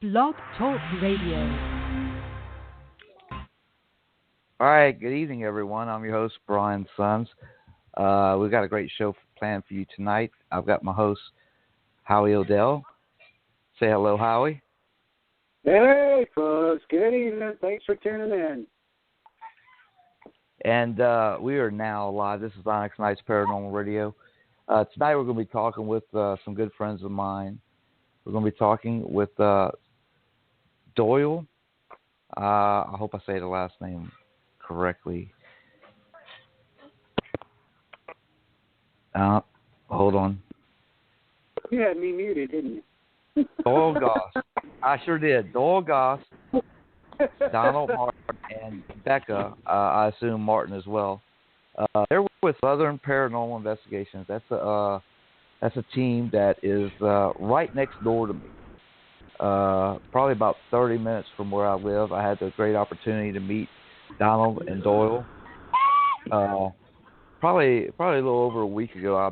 Blog Talk Radio. All right, good evening, everyone. I'm your host, Brian Sons. We've got a great show planned for you tonight. I've got my host, Howie Odell. Say hello, Howie. Hey, folks. Good evening. Thanks for tuning in. And we are now live. This is Onyx Paranormal Radio. Tonight we're going to be talking with some good friends of mine. We're going to be talking with Doyle. I hope I say the last name correctly. Hold on. You had me muted, didn't you? Doyle Goss. I sure did. Doyle Goss, Donald Martin, and Becca, I assume Martin as well. They're with Southern Paranormal Investigations. That's a team that is right next door to me. Probably about 30 minutes from where I live. I had the great opportunity to meet Donald and Doyle. Probably a little over a week ago. I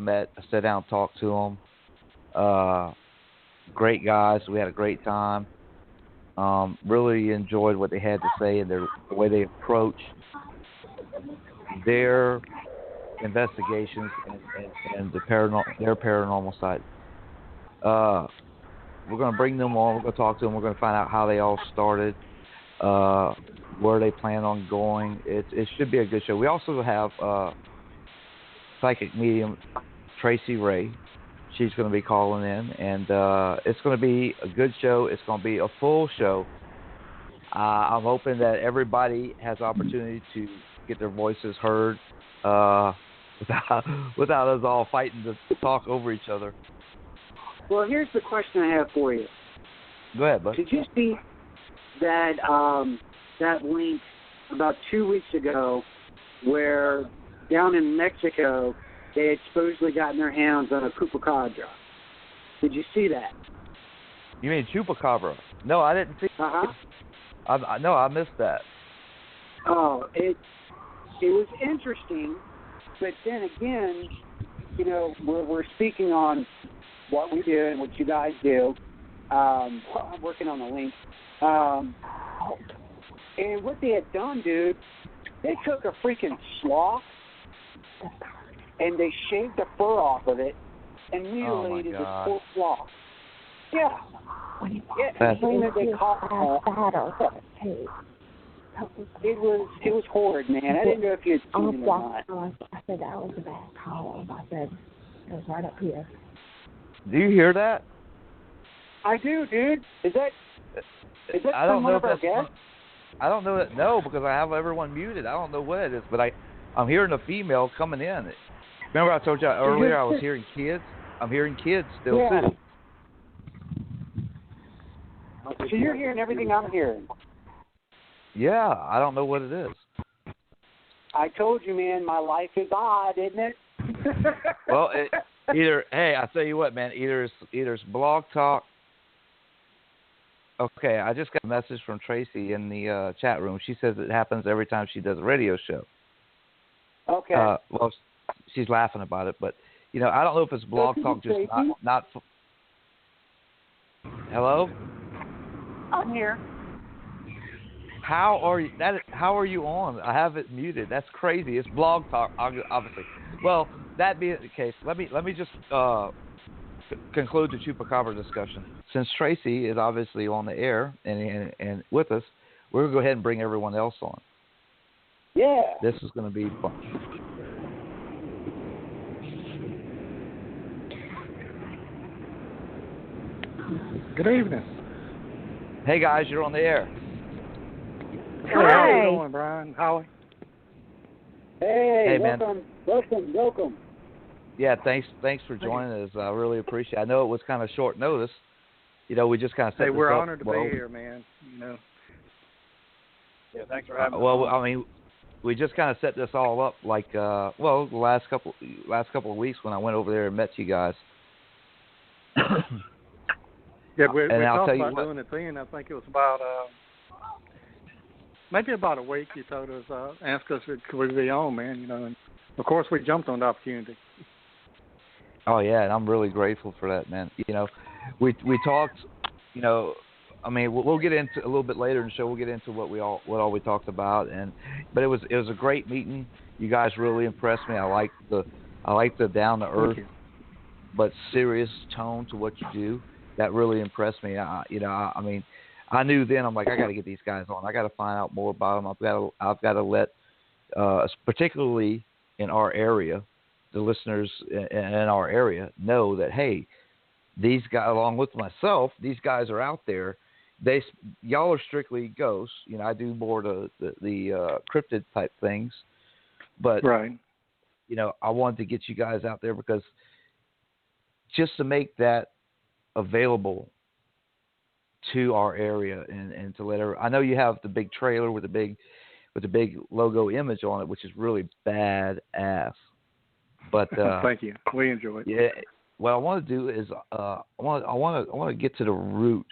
sat down and talked to them. Great guys. We had a great time. Really enjoyed what they had to say and the way they approach their investigations and their paranormal side. We're going to bring them on. We're going to talk to them. We're going to find out how they all started, where they plan on going. It should be a good show. We also have psychic medium Tracy Ray. She's going to be calling in, and it's going to be a good show. It's going to be a full show. I'm hoping that everybody has opportunity to get their voices heard without us all fighting to talk over each other. Well, here's the question I have for you. Go ahead, bud. Did you see that that link about 2 weeks ago where down in Mexico they had supposedly gotten their hands on a chupacabra? Did you see that? You mean chupacabra? No, I didn't see it. No, I missed that. Oh, it was interesting, but then again, you know, we're speaking on what we do and what you guys do. I'm working on the link. And what they had done, dude, they took a freaking sloth and they shaved the fur off of it and mutilated the poor sloth. Yeah. That's they caught It was horrid, man. I didn't know if you had seen it or not. I said that was a bad call. I said it was right up here. Do you hear that? I do, dude. Is that I don't know of our guests? I don't know that. No, because I have everyone muted. I don't know what it is, but I'm hearing a female coming in. Remember I told you earlier I was hearing kids? I'm hearing kids still too. So you're hearing everything I'm hearing? Yeah, I don't know what it is. I told you, man, my life is odd, isn't it? Well, hey, I tell you what, man, either it's Blog Talk. Okay, I just got a message from Tracy in the chat room. She says it happens every time she does a radio show. Okay. Well, she's laughing about it, but you know, I don't know if it's Blog Talk, just not. Hello. I'm here. How are you on? I have it muted. That's crazy. It's Blog Talk, obviously. Well, that being the case, let me just conclude the chupacabra discussion. Since Tracy is obviously on the air and with us, we're gonna go ahead and bring everyone else on. Yeah. This is gonna be fun. Good evening. Hey guys, you're on the air. Hey, how you doing, Brian? Howie? Hey, man. Welcome. Yeah, thanks for joining us. I really appreciate it. I know it was kind of short notice. You know, we just kind of set this we're up. honored to be here, man. You know. Yeah, thanks for having us. Well, I mean, we just kind of set this all up like the last couple of weeks when I went over there and met you guys. Yeah, we I'll talked tell you about doing it then. I think it was about maybe about a week. You told us, asked us could we be on, man. You know, and of course we jumped on the opportunity. Oh yeah, and I'm really grateful for that, man. You know, we talked, you know, I mean, we'll get into a little bit later in the show. We'll get into what all we talked about, but it was a great meeting. You guys really impressed me. I like the down to Thank earth you. but serious tone to what you do. That really impressed me. I mean, I knew then. I'm like, I got to get these guys on. I got to find out more about them. I've got to let, particularly in our area, the listeners in our area know that, hey, these guys, along with myself, these guys are out there. Y'all are strictly ghosts. I do more the cryptid type things, but Right. I wanted to get you guys out there because just to make that available to our area and to let I know you have the big trailer with the big logo image on it, which is really badass. But thank you. We enjoy it. Yeah, what I want to do is I want to get to the root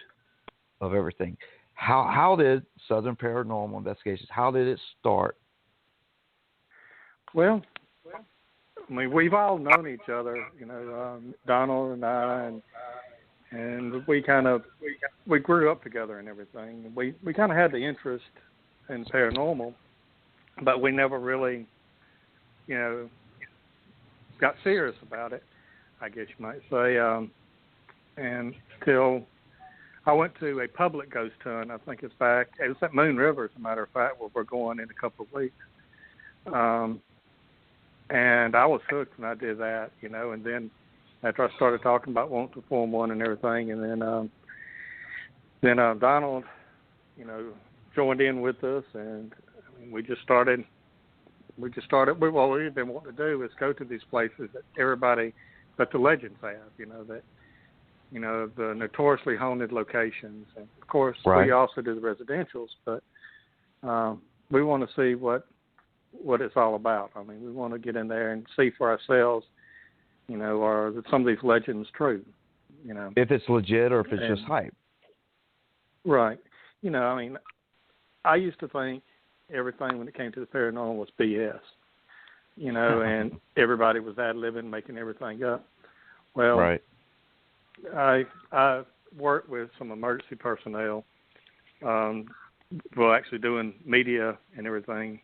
of everything. How did Southern Paranormal Investigations? How did it start? Well, I mean, we've all known each other, Donald and I, and we grew up together and everything. We kind of had the interest in paranormal, but we never really, got serious about it, I guess you might say. And till I went to a public ghost hunt. I think it was at Moon River, as a matter of fact, where we're going in a couple of weeks. And I was hooked when I did that, and then after I started talking about wanting to form one and everything, and then Donald, joined in with us, and we just started. What we've been wanting to do is go to these places that the legends have, the notoriously haunted locations. And of course, right. We also do the residentials, but we want to see what it's all about. I mean, we want to get in there and see for ourselves, are some of these legends true, If it's legit or if it's just hype. Right. I used to think everything when it came to the paranormal was BS, and everybody was ad-libbing, making everything up. Well, right. I worked with some emergency personnel, actually doing media and everything,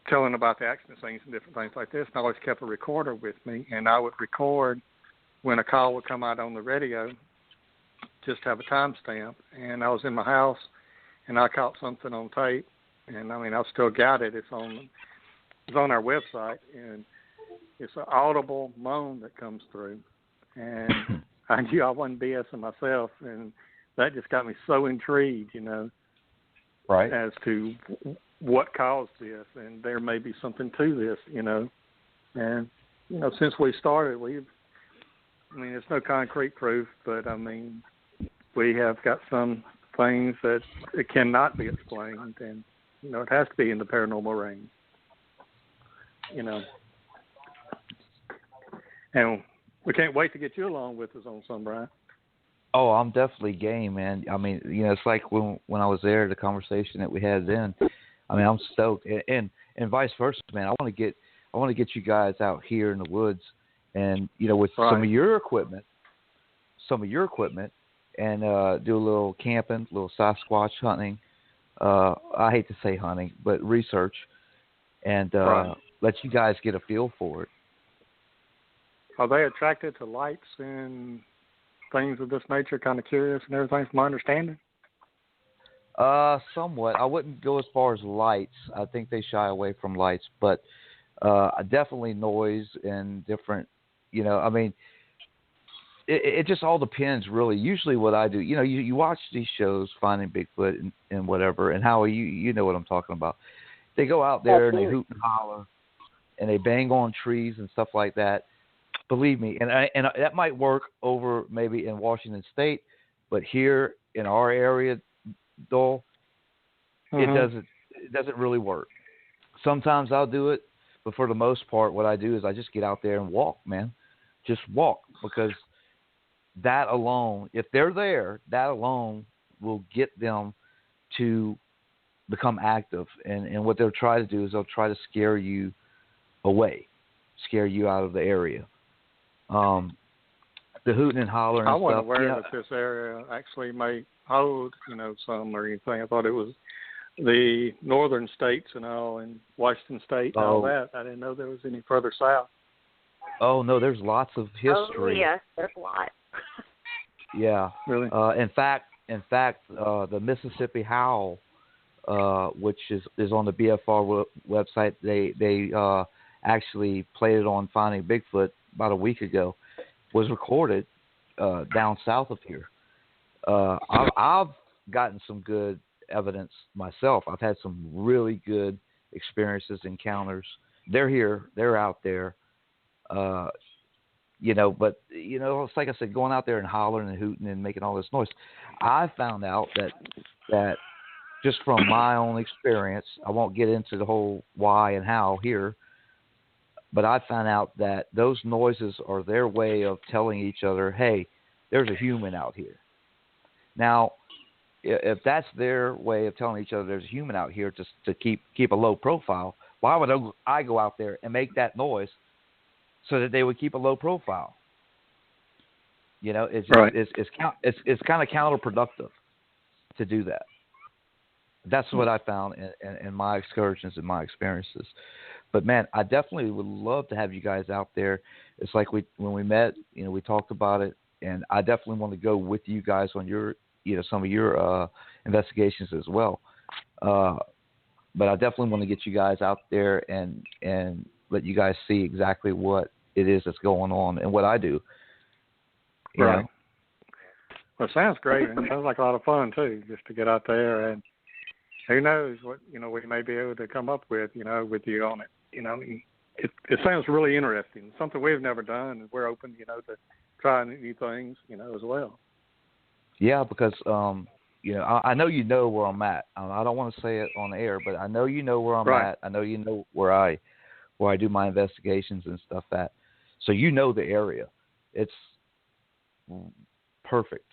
telling about the accident scenes and different things like this. And I always kept a recorder with me, and I would record when a call would come out on the radio, just to have a timestamp. And I was in my house, and I caught something on tape, and I've still got it. It's on our website, and it's an audible moan that comes through. And I knew I wasn't BSing myself, and that just got me so intrigued, right, as to what caused this, and there may be something to this, And since we started, it's no concrete proof, but we have got some things that it cannot be explained, and it has to be in the paranormal range, And we can't wait to get you along with us on some, Brian. Oh, I'm definitely game, man. It's like when I was there, the conversation that we had then. I'm stoked, and vice versa, man. I want to get you guys out here in the woods, and with right. some of your equipment, and do a little camping, a little Sasquatch hunting. I hate to say hunting, but research, and right. let you guys get a feel for it. Are they attracted to lights and things of this nature? Kind of curious and everything, from my understanding. Somewhat. I wouldn't go as far as lights. I think they shy away from lights, but definitely noise and different. It just all depends, really. Usually, what I do, you watch these shows, Finding Bigfoot and whatever, and how you know what I'm talking about. They go out there and they hoot and holler, and they bang on trees and stuff like that. Believe me, and that might work over maybe in Washington State, but here in our area, Doyle, Mm-hmm. it doesn't really work. Sometimes I'll do it, but for the most part, what I do is I just get out there and walk, man. Just walk, because that alone, if they're there, that alone will get them to become active. And what they'll try to do is they'll try to scare you away, scare you out of the area. the hooting and hollering I and wasn't stuff. aware Yeah. that this area actually may hold, some or anything. I thought it was the northern states and all, and Washington State and all that. I didn't know there was any further south. Oh no, there's lots of history. Oh yes, there's a lot. Yeah. Really? In fact, the Mississippi Howl, which is on the BFR website, they actually played it on Finding Bigfoot about a week ago. Was recorded down south of here. I've gotten some good evidence myself. I've had some really good experiences, encounters. They're here. They're out there. But it's like I said, going out there and hollering and hooting and making all this noise. I found out that just from my own experience, I won't get into the whole why and how here, but I found out that those noises are their way of telling each other, hey, there's a human out here. Now, if that's their way of telling each other there's a human out here to keep a low profile, why would I go out there and make that noise so that they would keep a low profile? It's right. It's kind of counterproductive to do that. That's what I found in my excursions and my experiences. But man, I definitely would love to have you guys out there. It's like when we met, we talked about it, and I definitely want to go with you guys on your, some of your investigations as well. But I definitely want to get you guys out there and let you guys see exactly what it is that's going on and what I do. You right. know? Well, it sounds great, and it sounds like a lot of fun too, just to get out there, and who knows what we may be able to come up with, with you on it. It sounds really interesting. Something we've never done, and we're open, to trying new things, as well. Yeah, because I know where I'm at. I don't want to say it on the air, but I know where I'm right. at. I know where I do my investigations and stuff at. So the area. It's perfect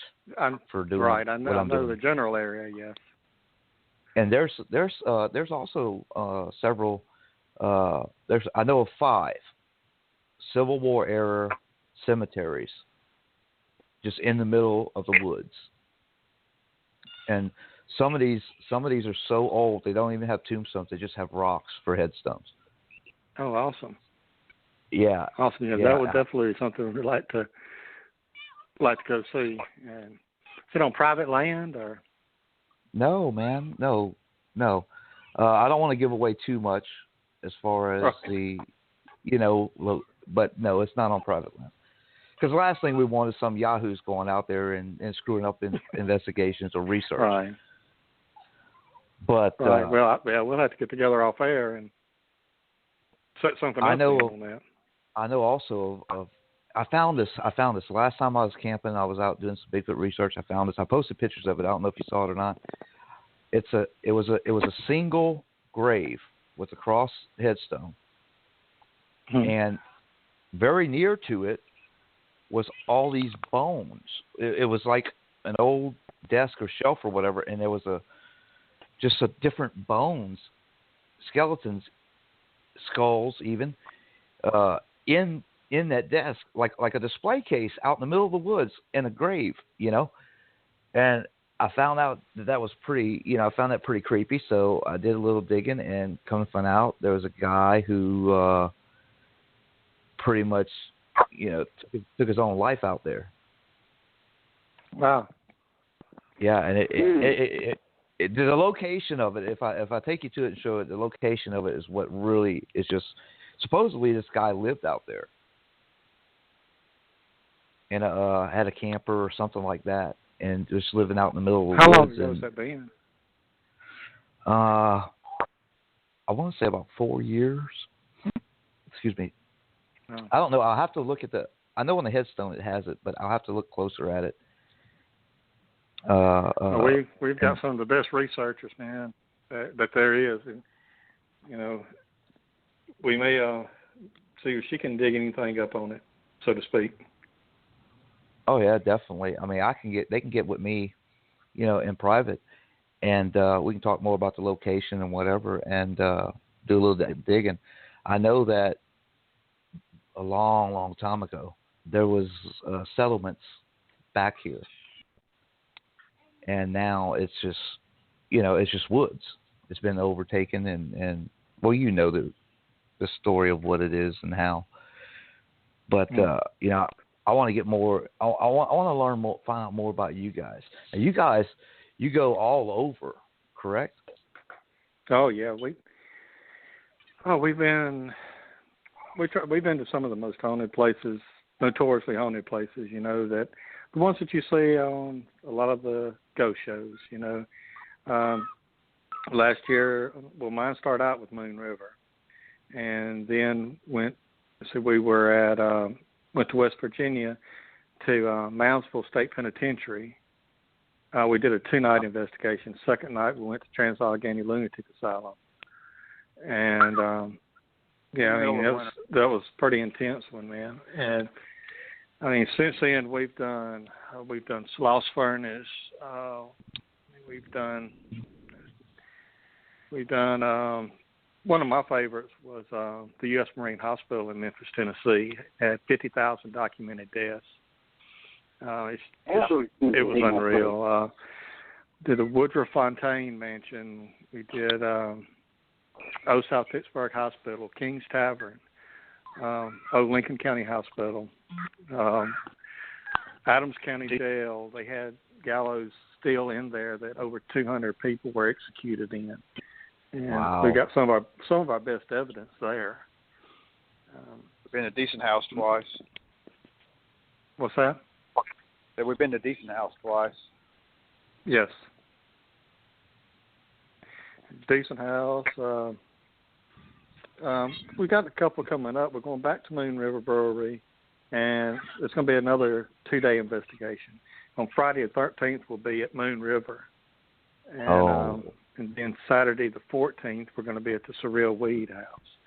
for doing right. I know, what I'm doing. the general area, yes. And there's also several. I know of 5 Civil War era cemeteries just in the middle of the woods. And some of these are so old they don't even have tombstones; they just have rocks for headstones. Oh, awesome! Yeah, awesome. Yeah, that would definitely be something we'd like to go see. And is it on private land or? No, man, no. I don't want to give away too much as far as the, but no, it's not on private land. Because the last thing we want is some yahoos going out there and screwing up in investigations or research. Right. But well, we'll have to get together off air and set something up on that. I know also of I found this last time I was camping. I was out doing some Bigfoot research. I found this. I posted pictures of it. I don't know if you saw it or not. It was a single grave with a cross headstone, and very near to it was all these bones. It was like an old desk or shelf or whatever, and there was just different bones, skeletons, skulls even, in that desk, like a display case out in the middle of the woods in a grave, And I found out that was pretty, I found that pretty creepy. So I did a little digging and come to find out there was a guy who pretty much, took his own life out there. Wow. Yeah, and the location of it, if I take you to it and show it, the location of it is what really is just, supposedly this guy lived out there. And had a camper or something like that, and just living out in the middle of the woods. How long ago has that been? I want to say about 4 years. Excuse me. Oh. I don't know. I'll have to look at I know on the headstone it has it, but I'll have to look closer at it. We've got some of the best researchers, man, that there is, and we may see if she can dig anything up on it, so to speak. Oh yeah, definitely. I mean, they can get with me, in private, and we can talk more about the location and whatever, and do a little digging. I know that a long, long time ago, there was settlements back here, and now it's just, it's just woods. It's been overtaken, and well, the story of what it is and how. But I want to get more. I want to learn more, find out more about you guys. And you guys, you go all over, correct? Oh yeah, we've been to some of the most haunted places, notoriously haunted places. That the ones that you see on a lot of the ghost shows. Last year, mine started out with Moon River, and then went to West Virginia to Moundsville State Penitentiary. We did a 2-night investigation. Second night, we went to Trans-Allegheny Lunatic Asylum, and that was pretty intense one, man. And I mean, since then we've done Sloss Furnace. We've done one of my favorites was the U.S. Marine Hospital in Memphis, Tennessee. Had 50,000 documented deaths. It was unreal. Did the Woodruff Fontaine Mansion. We did South Pittsburgh Hospital, King's Tavern, Lincoln County Hospital, Adams County Jail. They had gallows still in there that over 200 people were executed in. And wow. We got some of our best evidence there. We've been to Decent House twice. What's that? We've been to Decent House twice. Yes. Decent House. We got a couple coming up. We're going back to Moon River Brewery, and it's going to be another 2-day investigation. On Friday the 13th, we'll be at Moon River. And, and then Saturday the 14th, we're going to be at the Surreal Weed House.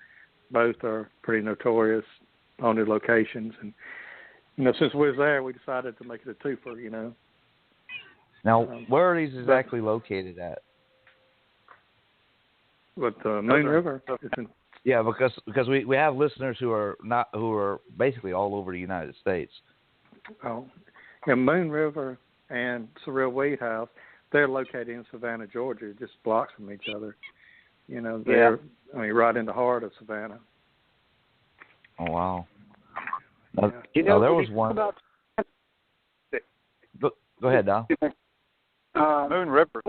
Both are pretty notorious haunted locations. And, since we was there, we decided to make it a twofer, Now, where are these exactly located at? With Moon River. Yeah, because we have listeners who are basically all over the United States. Oh, yeah, Moon River and Surreal Weed House, they're located in Savannah, Georgia, just blocks from each other. They're right in the heart of Savannah. Oh wow! Yeah. There was one. Go ahead, Don. Moon River,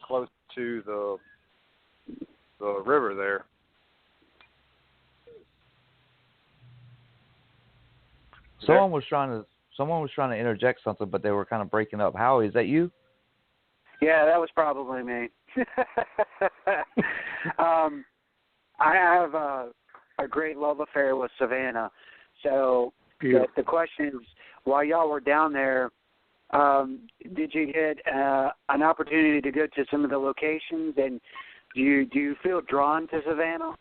close to the river there. Someone was trying to interject something, but they were kind of breaking up. Howie, is that you? Yeah, that was probably me. I have a great love affair with Savannah. So the question is, while y'all were down there, did you get an opportunity to go to some of the locations, and do you feel drawn to Savannah?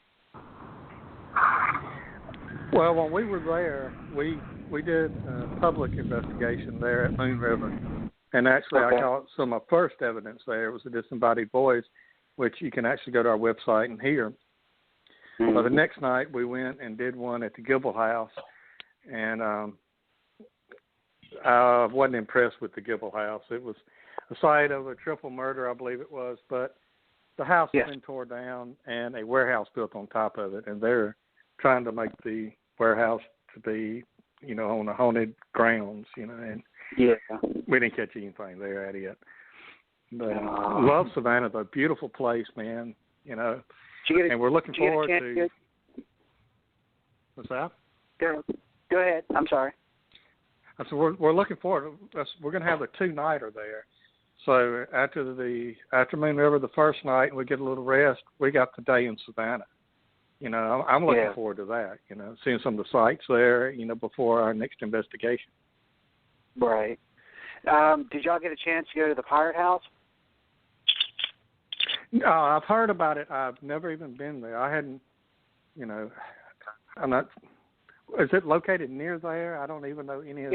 Well, when we were there, we did a public investigation there at Moon River. And actually, I caught some of my first evidence there. It was a disembodied voice, which you can actually go to our website and hear. Mm-hmm. But the next night, we went and did one at the Gibble House. And I wasn't impressed with the Gibble House. It was a site of a triple murder, I believe it was. But the house has been torn down and a warehouse built on top of it. And they're trying to make the warehouse to be, on the haunted grounds, and we didn't catch anything there at it. But love Savannah, though. Beautiful place, man, and we're looking forward to... What's that? Go ahead. I'm sorry. So we're looking forward. We're going to have a 2-nighter there. So after Moon River the first night, and we get a little rest, we got the day in Savannah. I'm looking forward to that, seeing some of the sites there, before our next investigation. Right. Did y'all get a chance to go to the Pirate House? No, I've heard about it. I've never even been there. I hadn't, I'm not. Is it located near there? I don't even know any of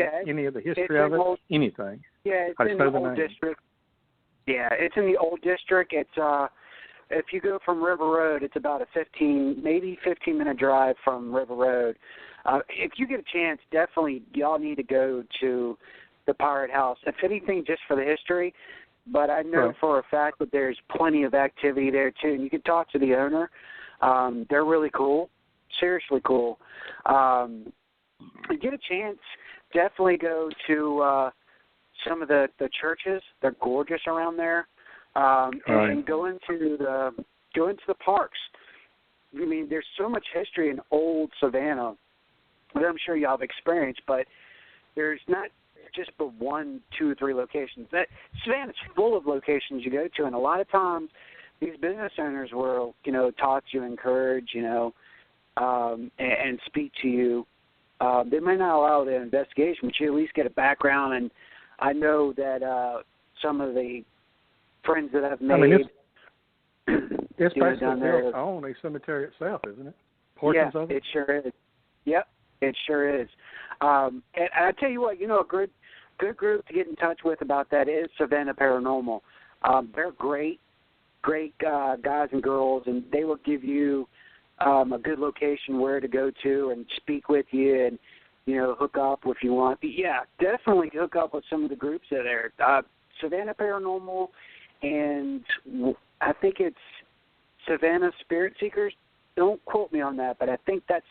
the history of it. Anything. Yeah, it's in the old district. Yeah, it's in the old district. It's if you go from River Road, it's about a 15-minute drive from River Road. If you get a chance, definitely y'all need to go to the Pirate House. If anything, just for the history. But I know for a fact that there's plenty of activity there, too. And you can talk to the owner. They're really cool, seriously cool. Get a chance, definitely go to some of the churches. They're gorgeous around there. And go into the parks. I mean, there's so much history in old Savannah that I'm sure y'all have experienced, but there's not just but 1, 2, 3 locations. Savannah's full of locations you go to, and a lot of times these business owners will, talk to you, encourage, and speak to you. They may not allow the investigation, but you at least get a background. And I know that some of the friends that I've made. It's basically built on a cemetery itself, isn't it? Portions of it? It sure is. Yep, it sure is. And I tell you what, a good group to get in touch with about that is Savannah Paranormal. They're great guys and girls, and they will give you a good location where to go to and speak with you and, hook up if you want. But yeah, definitely hook up with some of the groups that are there. Savannah Paranormal, and I think it's Savannah Spirit Seekers. Don't quote me on that, but I think that's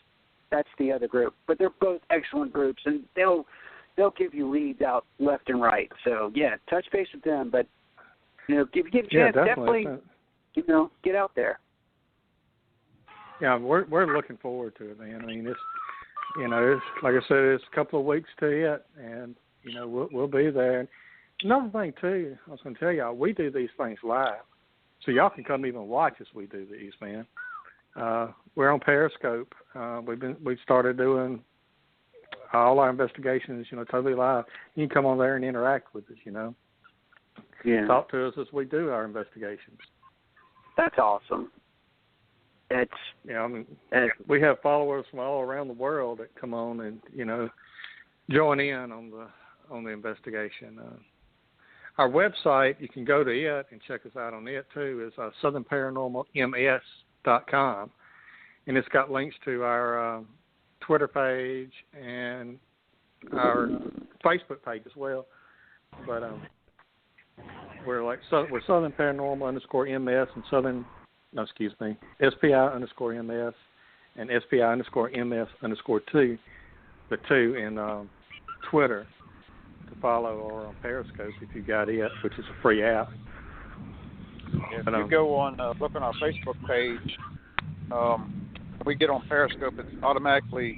the other group. But they're both excellent groups, and they'll give you leads out left and right. So yeah, touch base with them. But if you get a chance, definitely get out there. Yeah, we're looking forward to it, man. I mean, it's like I said, it's a couple of weeks to it, and we'll be there. Another thing too, I was going to tell y'all, we do these things live, so y'all can come even watch us. We do these, man. We're on Periscope. We've started doing all our investigations, totally live. You can come on there and interact with us, Yeah. Talk to us as we do our investigations. That's awesome. We have followers from all around the world that come on and join in on the investigation. Our website, you can go to it and check us out on it too. Is southernparanormalms.com, and it's got links to our Twitter page and our Facebook page as well. But we're Southern Paranormal _MS and SPI_MS and SPI_MS_2, the 2 in Twitter to follow, or on Periscope if you got it, which is a free app. If you go on, look on our Facebook page, when we get on Periscope, it's automatically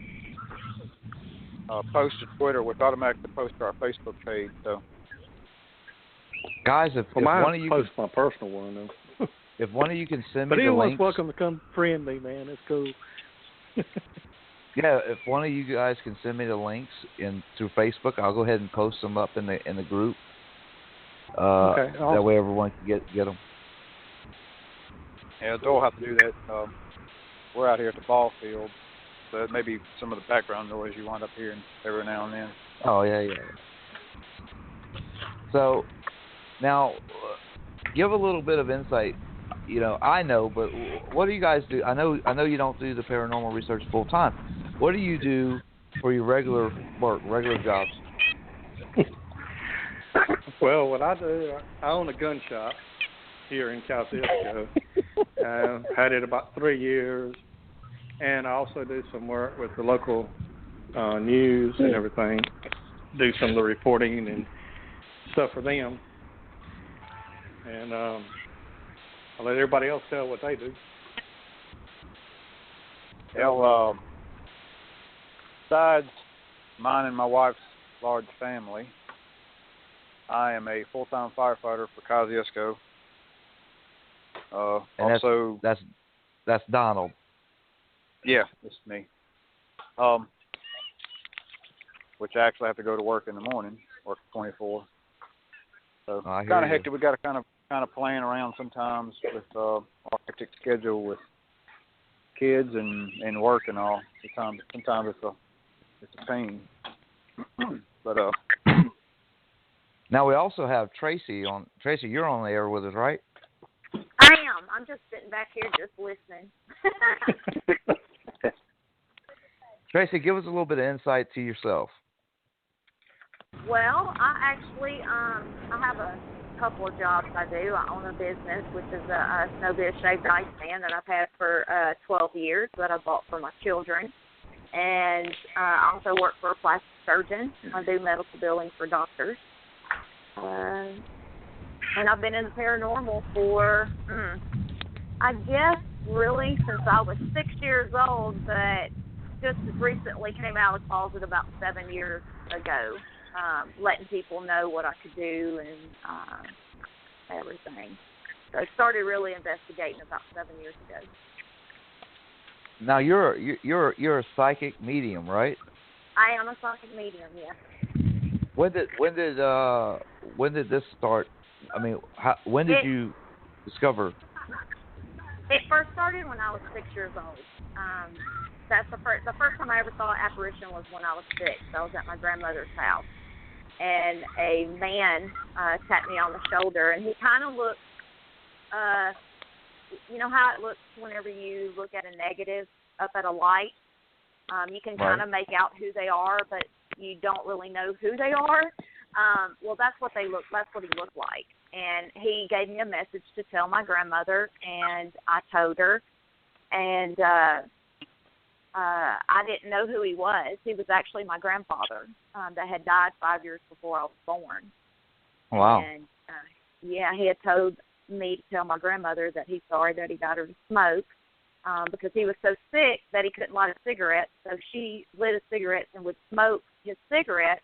posted to Twitter, which automatically posts to our Facebook page. So, guys, if one of you post my personal one, though. If one of you can send me the links, but anyone's welcome to come friend me, man. It's cool. Yeah, if one of you guys can send me the links through Facebook, I'll go ahead and post them up in the group. Okay, awesome. That way everyone can get them. Yeah, Doyle will have to do that. We're out here at the ball field, so it may be some of the background noise you wind up hearing every now and then. Oh yeah. So now, give a little bit of insight. I know, but what do you guys do? I know you don't do the paranormal research full time. What do you do for your regular work, regular jobs? Well, what I do, I own a gun shop here in Calcisco. Had it about 3 years, and I also do some work with the local news and everything. Do some of the reporting and stuff for them. And I'll let everybody else tell what they do. Well, besides mine and my wife's large family, I am a full-time firefighter for Kosciuszko. And also, that's Donald. Yeah, it's me. Which I actually have to go to work in the morning, work 24. So kind of hectic. We got to kind of plan around sometimes with our hectic schedule with kids and work and all. Sometimes it's a pain. But now we also have Tracy on. Tracy, you're on the air with us, right? I am. I'm just sitting back here just listening. Tracy, give us a little bit of insight to yourself. Well, I actually, I have a couple of jobs I do. I own a business, which is a snowbiz shaved ice stand that I've had for 12 years that I bought for my children. And I also work for a plastic surgeon. I do medical billing for doctors. And I've been in the paranormal for, I guess, really since I was 6 years old, but just recently came out of the closet about 7 years ago, letting people know what I could do and everything. So I started really investigating about 7 years ago. Now you're a psychic medium, right? I am a psychic medium, yes. When did this start? I mean, when did you discover? It first started when I was 6 years old. That's the first time I ever saw an apparition was when I was 6. I was at my grandmother's house, and a man tapped me on the shoulder, and he kind of looked, you know how it looks whenever you look at a negative up at a light? You can kind of make out who they are, but you don't really know who they are. Well, that's what he looked like. And he gave me a message to tell my grandmother, and I told her. And I didn't know who he was. He was actually my grandfather that had died 5 years before I was born. Wow. And, he had told me to tell my grandmother that he's sorry that he got her to smoke because he was so sick that he couldn't light a cigarette. So she lit a cigarette and would smoke his cigarette,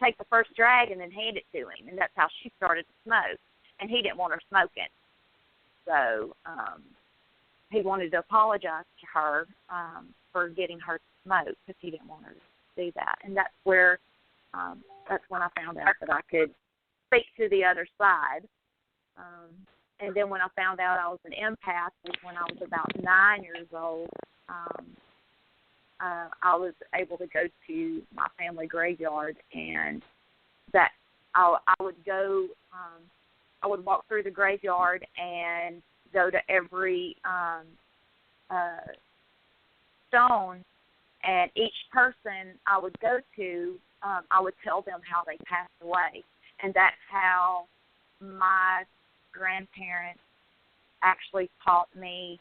take the first drag and then hand it to him. And that's how she started to smoke. And he didn't want her smoking. So he wanted to apologize to her for getting her to smoke because he didn't want her to do that. And that's when I found out that I could speak to the other side. And then when I found out I was an empath was when I was about 9 years old. I was able to go to my family graveyard, and that I would go. I would walk through the graveyard and go to every stone, and each person I would go to, I would tell them how they passed away, and that's how my grandparents actually taught me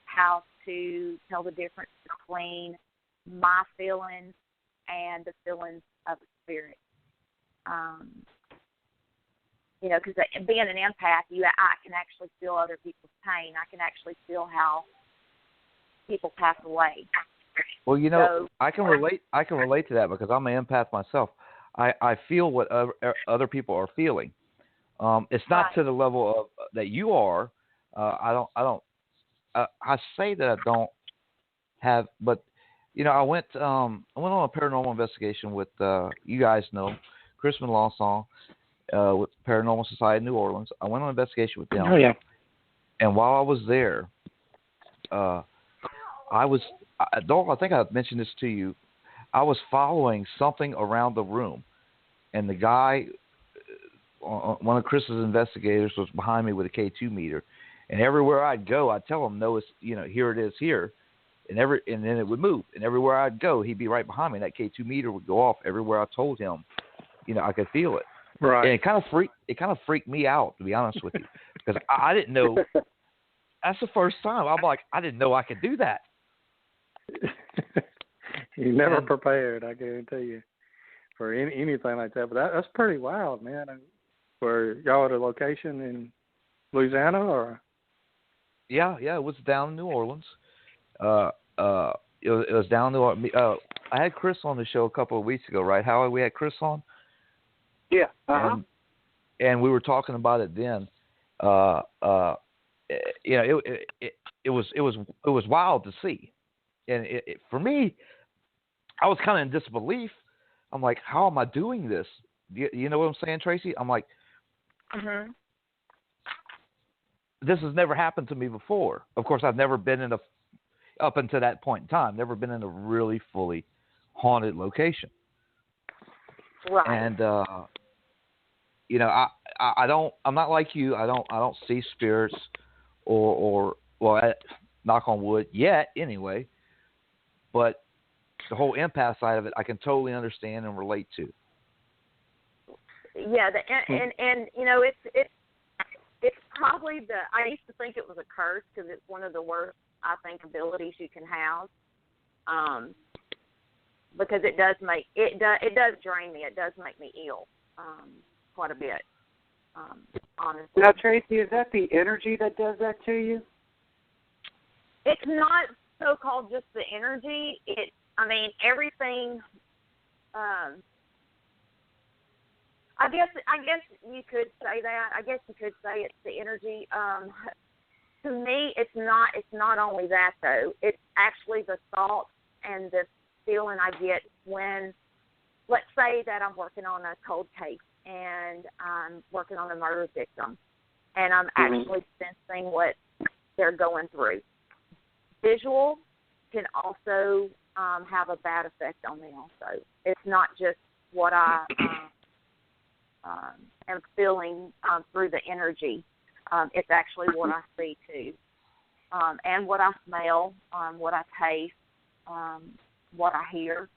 how to tell the difference between my feelings and the feelings of the spirit. Because being an empath, I can actually feel other people's pain. I can actually feel how people pass away. Well, I can relate. I can relate to that because I'm an empath myself. I feel what other people are feeling. It's not to the level of that you are. I say that I don't have, but I went on a paranormal investigation with you guys know Chris Melanson with Paranormal Society in New Orleans. I went on an investigation with them. Oh yeah. And while I was there, Doyle, I think I mentioned this to you. I was following something around the room, and the guy, one of Chris's investigators, was behind me with a K2 meter, and everywhere I'd go, I'd tell him, "No, it's here it is here," and then it would move, and everywhere I'd go, he'd be right behind me, and that K2 meter would go off everywhere I told him. I could feel it. Right. And it kind of freaked me out, to be honest with you, because I didn't know. That's the first time I'm like, I didn't know I could do that. You're never prepared, I guarantee you, for anything like that. But that's pretty wild, man. Were y'all at a location in Louisiana, or? Yeah, it was down in New Orleans. It was down in New Orleans. I had Chris on the show a couple of weeks ago, right, Howard? We had Chris on. Yeah. Uh-huh. And we were talking about it then. It was wild to see, and for me, I was kind of in disbelief. I'm like, how am I doing this? You know what I'm saying, Tracy? I'm like, this has never happened to me before. Of course, I've never been up until that point in time, never been in a really fully haunted location. Right. And I'm not like you. I don't see spirits or knock on wood yet anyway. But the whole empath side of it, I can totally understand and relate to. Yeah, and you know, it's probably I used to think it was a curse because it's one of the worst, I think, abilities you can have. Because it does drain me. It does make me ill, quite a bit. Honestly. Now, Tracy, is that the energy that does that to you? It's not so-called just the energy. I mean, everything. I guess you could say that. I guess you could say it's the energy. To me, it's not only that though. It's actually the thoughts and the feeling I get when, let's say that I'm working on a cold case and I'm working on a murder victim, and I'm actually sensing what they're going through. Visual can also have a bad effect on me also. It's not just what I am feeling through the energy. It's actually what I see too. And what I smell, what I taste, what I hear.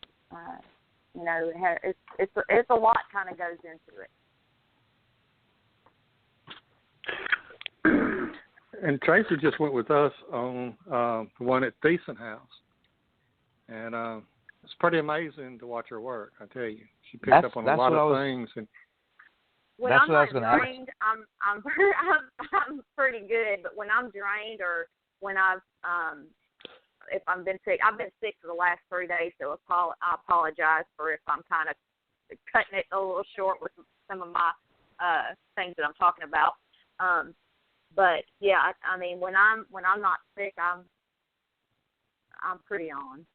You know, it's a lot kind of goes into it. And Tracy just went with us on the one at Decent House, and it's pretty amazing to watch her work. I tell you, she picked up on a lot of things. And when I'm not drained, I'm pretty good. But when I'm drained, or when if I've been sick for the last 3 days, so I apologize for if I'm kind of cutting it a little short with some of my things that I'm talking about. But yeah, I mean, when I'm not sick, I'm pretty on.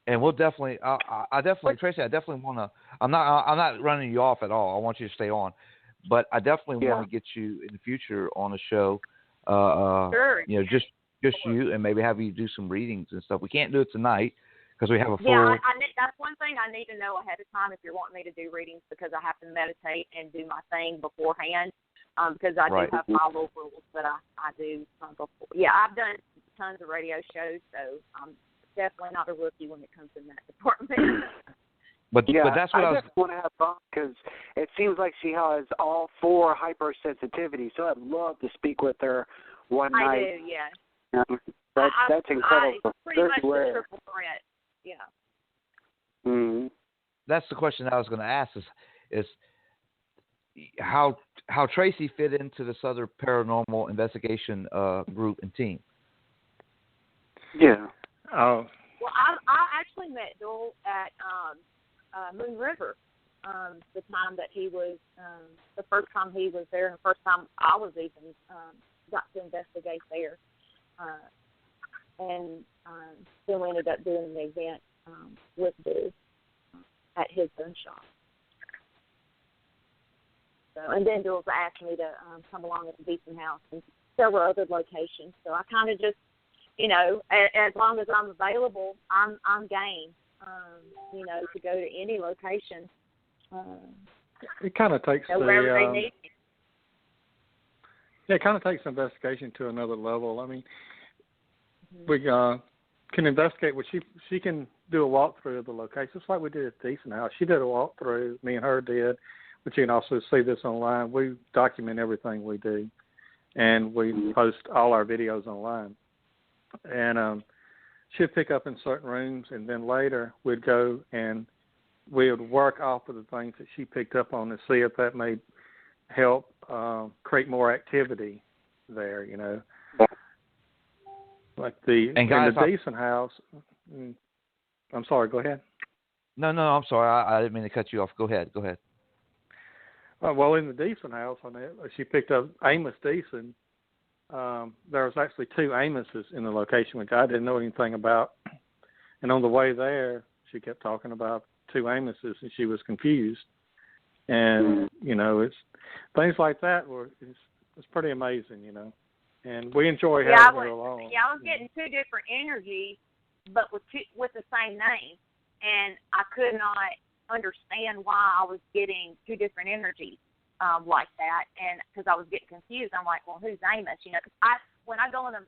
And we'll definitely, Tracy, I definitely want to. I'm not running you off at all. I want you to stay on, but I definitely want to get you in the future on a show. Sure. You know, just you, and maybe have you do some readings and stuff. We can't do it tonight because we have a full. Yeah, that's one thing I need to know ahead of time if you're wanting me to do readings, because I have to meditate and do my thing beforehand. Because I do have my little rules that I do before. Yeah, I've done tons of radio shows, so I'm definitely not a rookie when it comes in that department. but that's what I just want to have fun, because it seems like she has all 4 hypersensitivity, so I'd love to speak with her one night. I do, yeah. That's incredible. Pretty much the triple threat, yeah. Mm-hmm. That's the question I was going to ask is how Tracy fit into this other paranormal investigation group and team. Yeah. Well, I actually met Doyle at Moon River. The time that he was, the first time he was there, and the first time I was even got to investigate there. And then we ended up doing an event with Doyle at his gun shop. So, and then Doyle's asked me to come along at the Decent House and several other locations. So I kind of just, you know, as long as I'm available, I'm game, you know, to go to any location. It kind of takes wherever they need me. Yeah, it kind of takes investigation to another level. I mean, we can investigate. Well, she can do a walkthrough of the location, just like we did at Decent House. She did a walkthrough. Me and her did. But you can also see this online. We document everything we do, and we post all our videos online. And she'd pick up in certain rooms, and then later we'd go and we would work off of the things that she picked up on to see if that may help create more activity there, you know. Like in the Decent House. I'm sorry, go ahead. No, I'm sorry. I didn't mean to cut you off. Go ahead. Well, in the Decent House, she picked up Amos Deason. There was actually 2 Amoses in the location, which I didn't know anything about. And on the way there, she kept talking about 2 Amoses, and she was confused. And you know, it's things like that it's pretty amazing, you know. And we enjoy having her along. Yeah, I was getting 2 different energies, but with the same name, and I could not understand why I was getting 2 different energies like that, and because I was getting confused. I'm like, well, who's Amos? You know, because when I go on a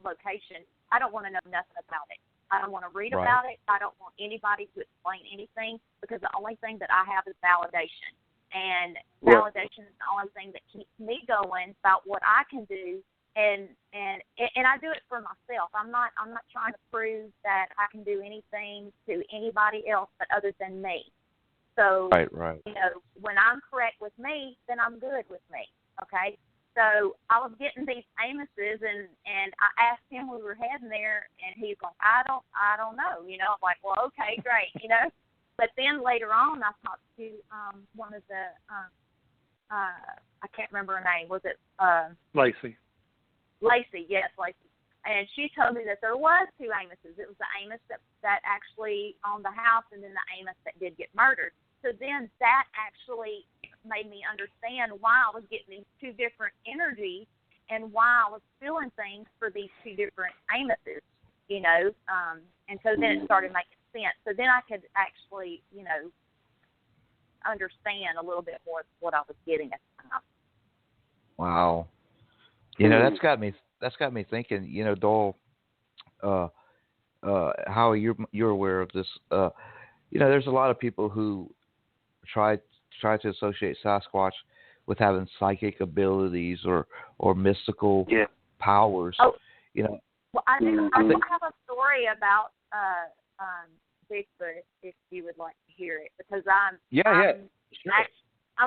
location, I don't want to know nothing about it. I don't want to read Right. about it. I don't want anybody to explain anything because the only thing that I have is validation. And validation is the only thing that keeps me going about what I can do. And I do it for myself. I'm not trying to prove that I can do anything to anybody else but other than me. So, right. you know, when I'm correct with me, then I'm good with me, okay? So I was getting these Amoses, and I asked him when we were heading there, and he's like, I don't know, you know. I'm like, well, okay, great, you know. But then later on, I talked to one of the, I can't remember her name. Was it Lacey? Lacey, yes, Lacey. And she told me that there was 2 Amoses. It was the Amos that actually owned the house, and then the Amos that did get murdered. So then that actually made me understand why I was getting these 2 different energies and why I was feeling things for these 2 different Amoses, you know. And so then it started making sense. So then I could actually, you know, understand a little bit more what I was getting at the time. Wow. You know, that's got me thinking, you know, Doyle, how you're aware of this. You know, there's a lot of people who try to associate Sasquatch with having psychic abilities or mystical powers. Oh, you know. Well, I do have a story about Bigfoot if you would like to hear it, because I'm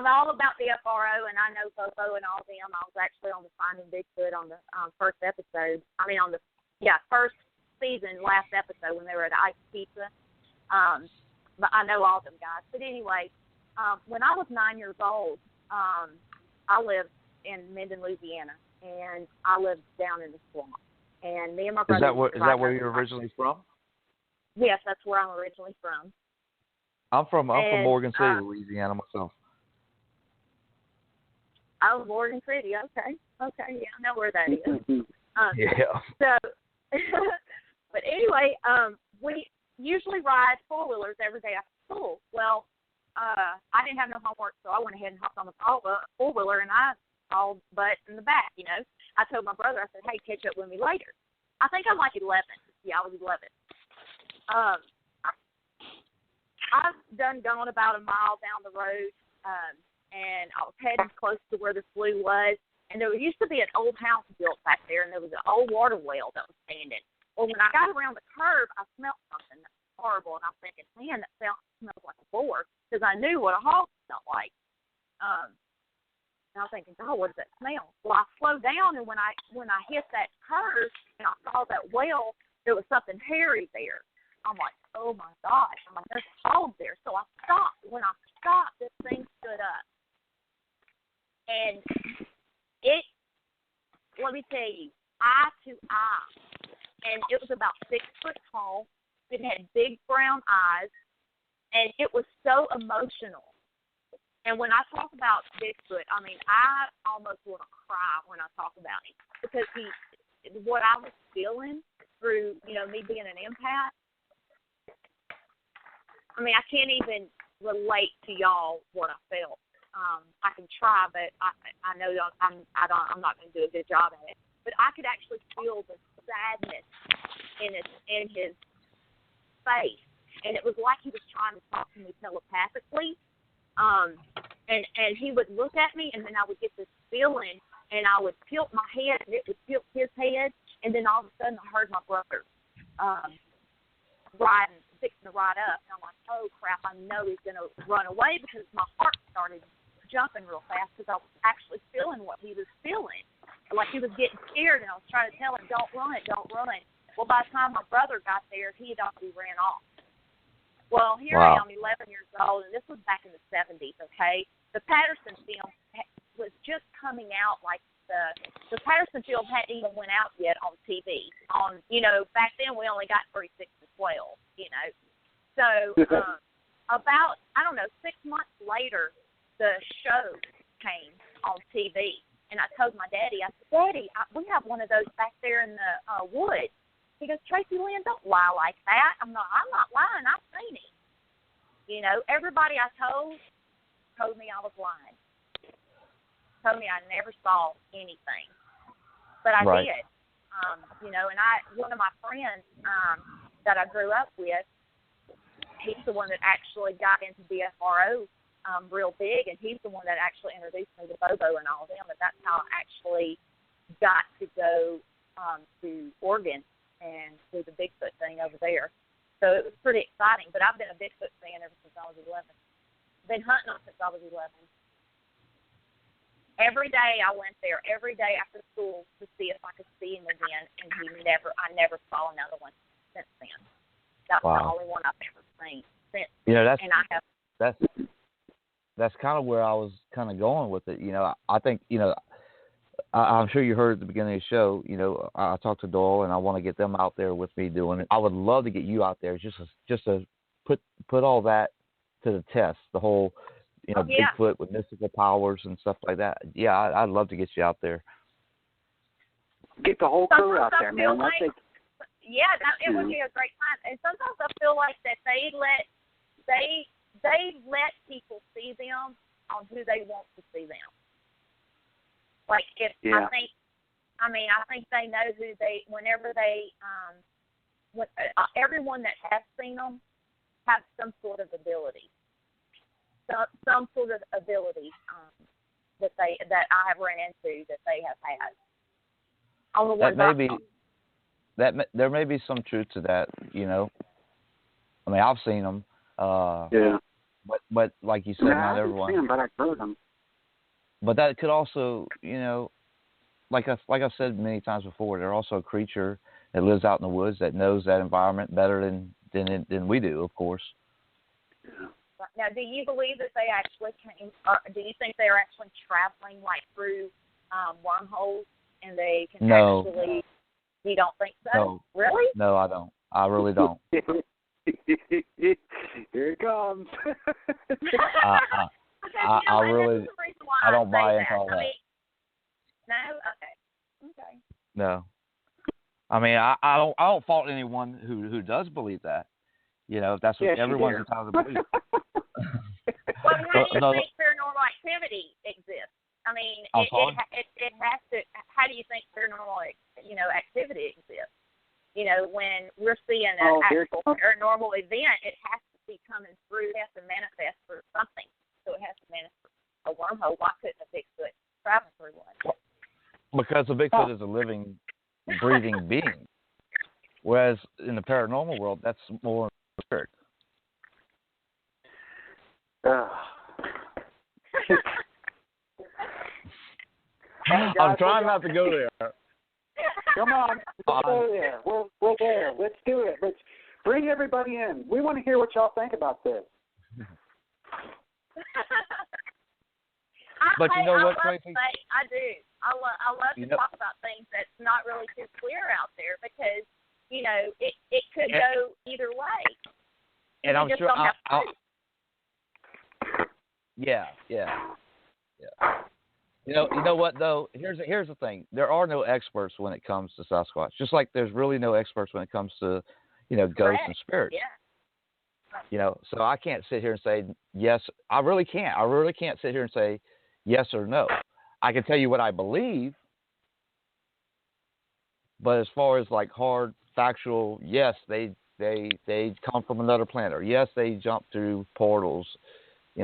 all about the FRO, and I know Fofo and all them. I was actually on the Finding Bigfoot on the first episode. I mean, on the first season, last episode when they were at Ice Pizza. But I know all them guys. But anyway, when I was 9 years old, I lived in Minden, Louisiana, and I lived down in the swamp. And me and my brother. Is that where you're originally from? Yes, that's where I'm originally from. I'm from Morgan City, Louisiana myself. Oh, Morgan City. Okay, yeah, I know where that is. Yeah. So, but anyway, we usually ride 4-wheelers every day after school. Well, I didn't have no homework, so I went ahead and hopped on the 4-wheeler, and I all butt in the back, you know. I told my brother, I said, hey, catch up with me later. I think I'm like 11. Yeah, I was 11. I've gone about a mile down the road, and I was heading close to where the slough was, and there used to be an old house built back there, and there was an old water well that was standing. Well, when I got around the curve, I smelled something that was horrible, and I was thinking, man, that smells like a boar, because I knew what a hog smelled like. And I was thinking, oh, what does that smell? Well, I slowed down, and when I hit that curve and I saw that well, there was something hairy there. I'm like, oh, my gosh. I'm like, there's a hog there. So I stopped. When I stopped, this thing stood up. And let me tell you, eye to eye. And it was about 6 foot tall. It had big brown eyes. And it was so emotional. And when I talk about Bigfoot, I mean, I almost want to cry when I talk about him. Because what I was feeling through, you know, me being an empath, I mean, I can't even relate to y'all what I felt. I can try, but I know I'm not going to do a good job at it. But I could actually feel the sadness in his face, and it was like he was trying to talk to me telepathically. And he would look at me, and then I would get this feeling, and I would tilt my head, and it would tilt his head, and then all of a sudden I heard my brother fixing to ride up, and I'm like, oh crap, I know he's going to run away, because my heart started jumping real fast, because I was actually feeling what he was feeling, like he was getting scared, and I was trying to tell him, don't run. Well, by the time my brother got there, he had already ran off. Well, here I am, 11 years old, and this was back in the 70s, okay? The Patterson film was just coming out, like the Patterson film hadn't even went out yet on TV. You know, back then we only got 36 to 12, you know. So about, 6 months later, the show came on TV, and I told my daddy, I said, Daddy, we have one of those back there in the woods. He goes, Tracy Lynn, don't lie like that. I'm not lying. I've seen him. You know, everybody I told me I was lying. Told me I never saw anything. But I did. You know, and one of my friends, that I grew up with, he's the one that actually got into BFRO real big, and he's the one that actually introduced me to Bobo and all of them, and that's how I actually got to go to Oregon and do the Bigfoot thing over there. So it was pretty exciting, but I've been a Bigfoot fan ever since I was 11. Been hunting since I was 11. Every day I went there, every day after school to see if I could see him again, and I never saw another one since then. That's the only one I've ever seen since. That's kind of where I was kind of going with it. I think, I'm sure you heard at the beginning of the show, I talked to Doyle, and I want to get them out there with me doing it. I would love to get you out there just to put all that to the test, the whole, Bigfoot with mystical powers and stuff like that. Yeah, I'd love to get you out there. Get the whole crew out there, man. It would be a great time. And sometimes I feel like that they let people see them on who they want to see them. Like I think they know who whenever they everyone that has seen them has some sort of ability. Some sort of ability that I have run into that they have had. There may be some truth to that, I mean, I've seen them. But like you said, not everyone. Seen them, but I've heard them. But that could also, like I've said many times before, they're also a creature that lives out in the woods that knows that environment better than we do, of course. Yeah. Now, do you believe that they actually came, or do you think they're actually traveling like through wormholes, and they can actually? You don't think so? No. Really? No, I don't. I really don't. Here it comes. I don't buy into all that. No. Okay. No. I mean, I don't fault anyone who does believe that. If that's what everyone's entitled to believe. Well, how do you think paranormal activity exists? I mean, it has to. How do you think paranormal, activity exists? When we're seeing an actual paranormal event, it has to be coming through. It has to manifest through something. So it has to manifest a wormhole. Why couldn't a Bigfoot travel through one? Because a Bigfoot is a living, breathing being, whereas in the paranormal world, that's more spirit. I'm trying not to go there. Come on, let's go there. We're there. Let's do it. Let's bring everybody in. We want to hear what y'all think about this. But you know what, Tracy? I do. I love to talk about things that's not really too clear out there because, it could go either way. And I'm sure Yeah. You know what though? Here's the thing. There are no experts when it comes to Sasquatch. Just like there's really no experts when it comes to, ghosts and spirits. Yeah. So I can't sit here and say yes. I really can't. I really can't sit here and say yes or no. I can tell you what I believe, but as far as like hard factual, yes, they come from another planet, or yes, they jump through portals. They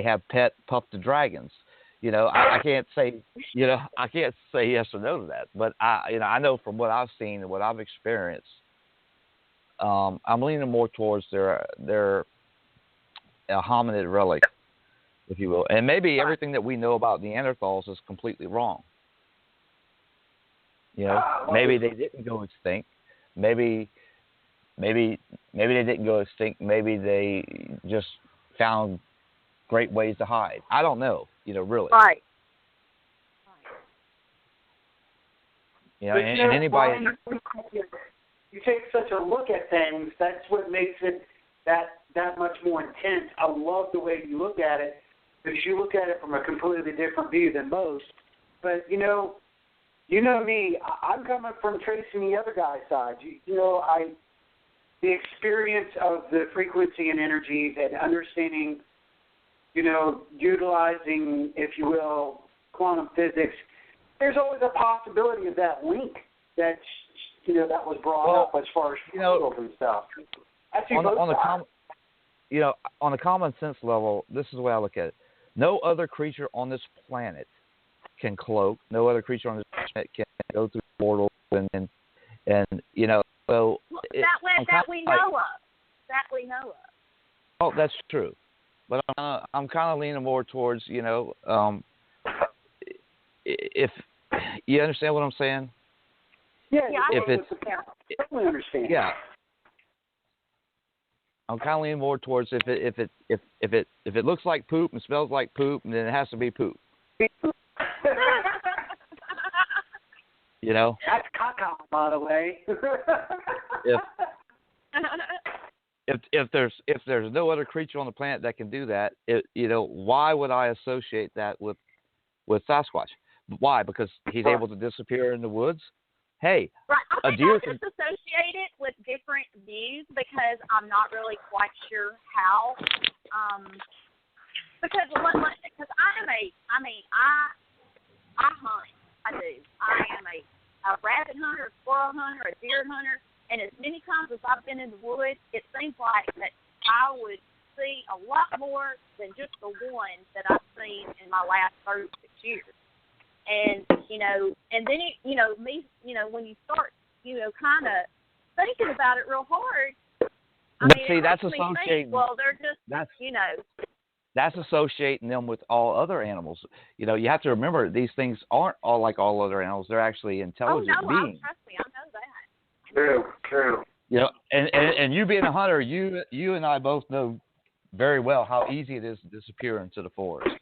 have pet pupped dragons. I can't say I can't say yes or no to that. But I know from what I've seen and what I've experienced, I'm leaning more towards their hominid relic, if you will, and maybe everything that we know about Neanderthals is completely wrong. Maybe they didn't go extinct. Maybe they didn't go extinct. Maybe they just found great ways to hide. I don't know, really. Right. And anybody. You take such a look at things. That's what makes it that much more intense. I love the way you look at it because you look at it from a completely different view than most. But you know me. I'm coming from tracing the other guy's side. The experience of the frequency and energies and understanding, utilizing, if you will, quantum physics, there's always a possibility of that link that that was brought up as far as portals and stuff. On a common sense level, this is the way I look at it. No other creature on this planet can cloak. No other creature on this planet can go through portals and so that we know of. Oh, that's true. But I'm kind of leaning more towards, if you understand what I'm saying. Yeah, I totally understand. Yeah. I'm kind of leaning more towards if it looks like poop and smells like poop, then it has to be poop. That's caca, by the way. if there's no other creature on the planet that can do that, why would I associate that with Sasquatch? Why? Because he's able to disappear in the woods. Hey, right. I think I just associate it with different views because I'm not really quite sure how. Because I hunt. I do. I am a rabbit hunter, a squirrel hunter, a deer hunter, and as many times as I've been in the woods, it seems like that I would see a lot more than just the one that I've seen in my last 36 years. And and then when you start, kind of thinking about it real hard. That's associating. Well, they're just That's associating them with all other animals. You have to remember these things aren't all like all other animals. They're actually intelligent beings. Trust me, I know that. True. And you being a hunter, you and I both know very well how easy it is to disappear into the forest.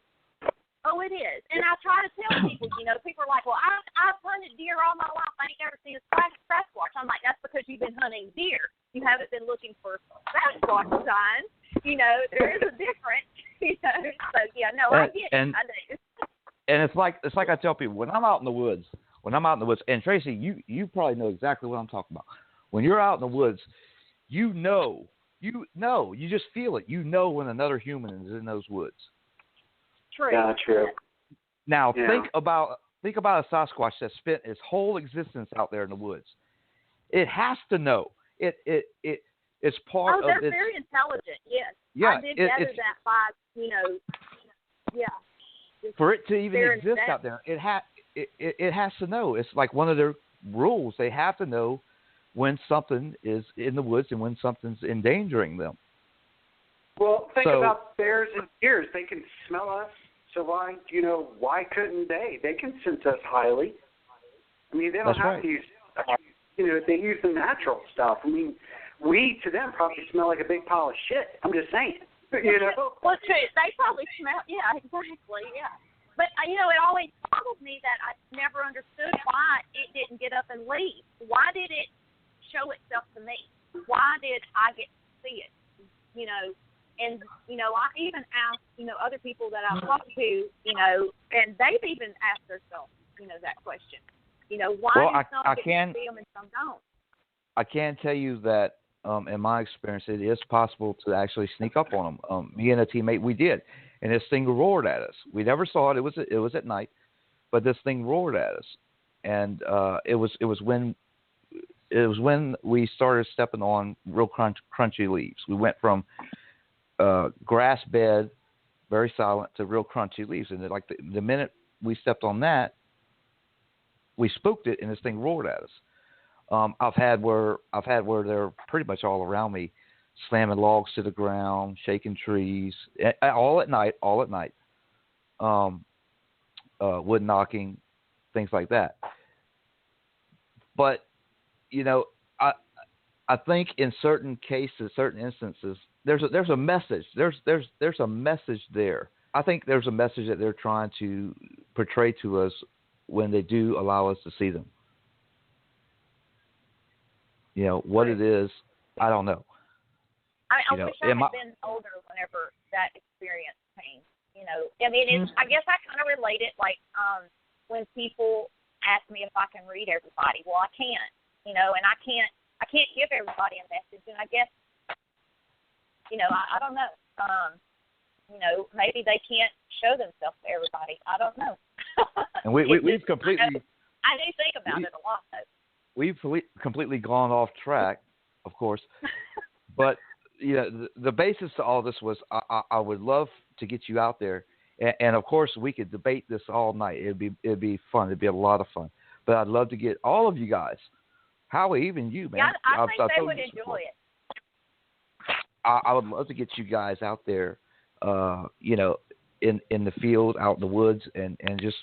Oh, it is. And I try to tell people, people are like, well, I've hunted deer all my life. I ain't never seen a Sasquatch. I'm like, that's because you've been hunting deer. You haven't been looking for Sasquatch signs. There is a difference. So, yeah, no, I get it. I do. And it's like I tell people, when I'm out in the woods, and Tracy, you probably know exactly what I'm talking about. When you're out in the woods, you just feel it. When another human is in those woods. True. Yeah, true. Now think about a Sasquatch that spent his whole existence out there in the woods. It has to know. It's part of. They're very intelligent. Yes. Yeah. I did gather that by Yeah. For it to even exist out there, it has to know. It's like one of their rules. They have to know when something is in the woods and when something's endangering them. Well, think about bears and deers. They can smell us. So why couldn't they? They can sense us highly. They don't have to use, they use the natural stuff. We, to them, probably smell like a big pile of shit. I'm just saying. Well, true. They probably smell, yeah, exactly, yeah. But, it always boggles me that I never understood why it didn't get up and leave. Why did it show itself to me? Why did I get to see it? And, I even asked, other people that I've talked to, and they've even asked themselves, that question. Why do some get to see them and some don't? I can tell you that, in my experience, it is possible to actually sneak up on them. Me and a teammate, we did. And this thing roared at us. We never saw it. It was at night. But this thing roared at us. And it was when we started stepping on real crunchy leaves. We went from grass bed, very silent, to real crunchy leaves. And the minute we stepped on that, we spooked it, and this thing roared at us. I've had where they're pretty much all around me, slamming logs to the ground, shaking trees, all at night. Wood knocking, things like that. But I think in certain cases, certain instances, there's a message. There's a message there. I think there's a message that they're trying to portray to us when they do allow us to see them. What it is, I don't know. I wish I had been older whenever that experience came. I guess I kind of relate it like when people ask me if I can read everybody. Well, I can't, and I can't give everybody a message. And I guess, I don't know. Maybe they can't show themselves to everybody. I don't know. And we've completely. I do think about it a lot, though. we've completely gone off track, of course. But the basis to all this was I would love to get you out there, and of course we could debate this all night. It'd be fun. It'd be a lot of fun. But I'd love to get all of you guys. Howie, even you, man. Yeah, I think they would enjoy it. I would love to get you guys out there, in the field, out in the woods, and just,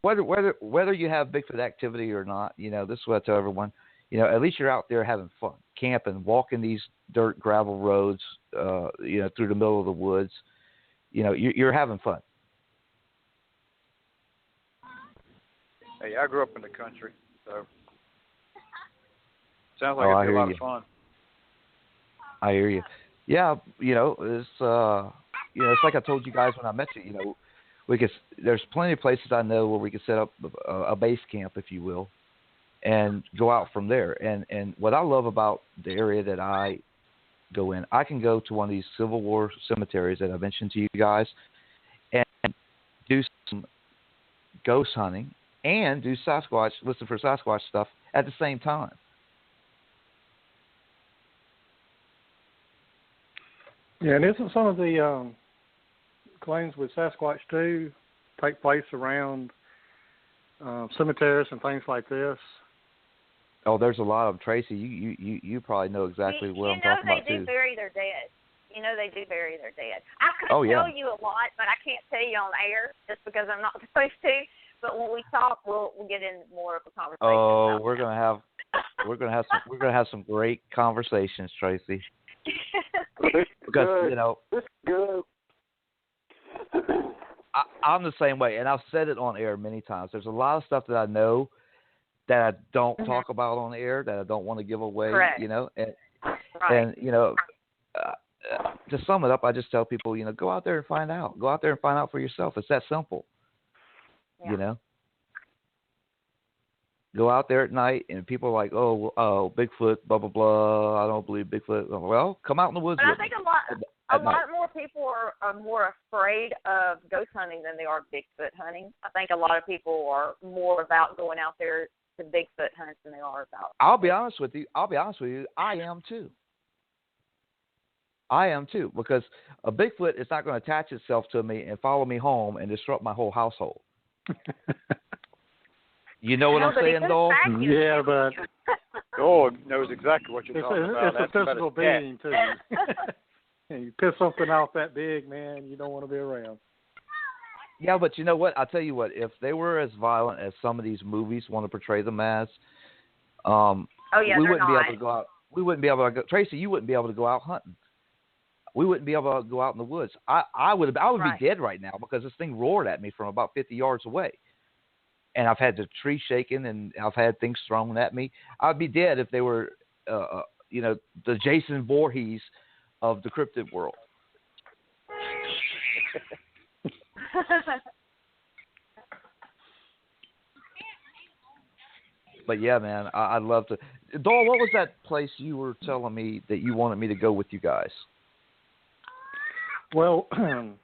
whether you have Bigfoot activity or not, this is what I tell everyone, at least you're out there having fun, camping, walking these dirt gravel roads, through the middle of the woods. You're having fun. Hey, I grew up in the country, so sounds like it'd be a lot of fun. I hear you. Yeah, it's it's like I told you guys when I met you. There's plenty of places I know where we could set up a base camp, if you will, and go out from there. And what I love about the area that I go in, I can go to one of these Civil War cemeteries that I mentioned to you guys, and do some ghost hunting and do listen for Sasquatch stuff at the same time. Yeah, and isn't some of the claims with Sasquatch too take place around cemeteries and things like this? Oh, there's a lot of them. Tracy, you probably know exactly what I'm talking about too. They do bury their dead. They do bury their dead. I could tell you a lot, but I can't tell you on air just because I'm not supposed to. But when we talk, we'll get into more of a conversation. Oh, we're gonna have some great conversations, Tracy. Because I'm the same way, and I've said it on air many times. There's a lot of stuff that I know that I don't talk about on air, that I don't want to give away. Correct. And to sum it up, I just tell people, go out there and find out. Go out there and find out for yourself. It's that simple. Yeah. Go out there at night, and people are like, oh, Bigfoot, blah, blah, blah. I don't believe Bigfoot. Well, come out in the woods with me. I think a lot more people are more afraid of ghost hunting than they are Bigfoot hunting. I think a lot of people are more about going out there to Bigfoot hunt than they are about. I'll be honest with you. I am too. Because a Bigfoot is not going to attach itself to me and follow me home and disrupt my whole household. You know what I'm saying, Doyle? Yeah, but Doyle knows exactly what you're talking about. It's a physical being, too. You piss something off that big, man, you don't want to be around. Yeah, but you know what? I'll tell you what. If they were as violent as some of these movies want to portray them as, we wouldn't be able to go out. We wouldn't be able to go. Tracy, you wouldn't be able to go out hunting. We wouldn't be able to go out in the woods. I would be dead right now because this thing roared at me from about 50 yards away. And I've had the tree shaken, and I've had things thrown at me. I'd be dead if they were, the Jason Voorhees of the cryptid world. But yeah, man, I'd love to. Doyle, what was that place you were telling me that you wanted me to go with you guys? Well,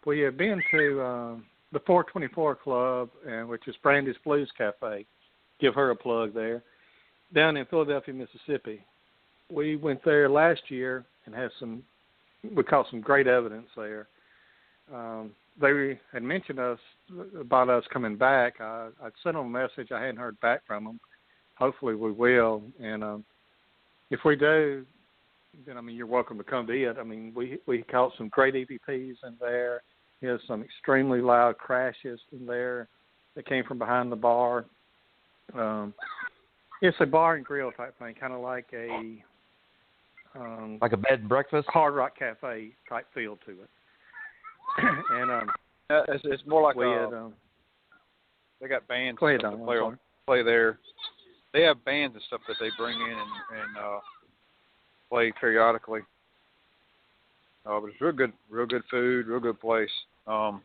we have been to the 424 Club, which is Brandy's Blues Cafe. Give her a plug there. Down in Philadelphia, Mississippi. We went there last year and we caught some great evidence there. They had mentioned about us coming back. I'd sent them a message. I hadn't heard back from them. Hopefully we will. And if we do, then, you're welcome to come to it. We caught some great EVPs in there. There's some extremely loud crashes in there that came from behind the bar. It's a bar and grill type thing, kind of like a bed and breakfast, Hard Rock Cafe type feel to it. And it's more like they got bands that play there. They have bands and stuff that they bring in and play periodically. But it's real good food, real good place. Kind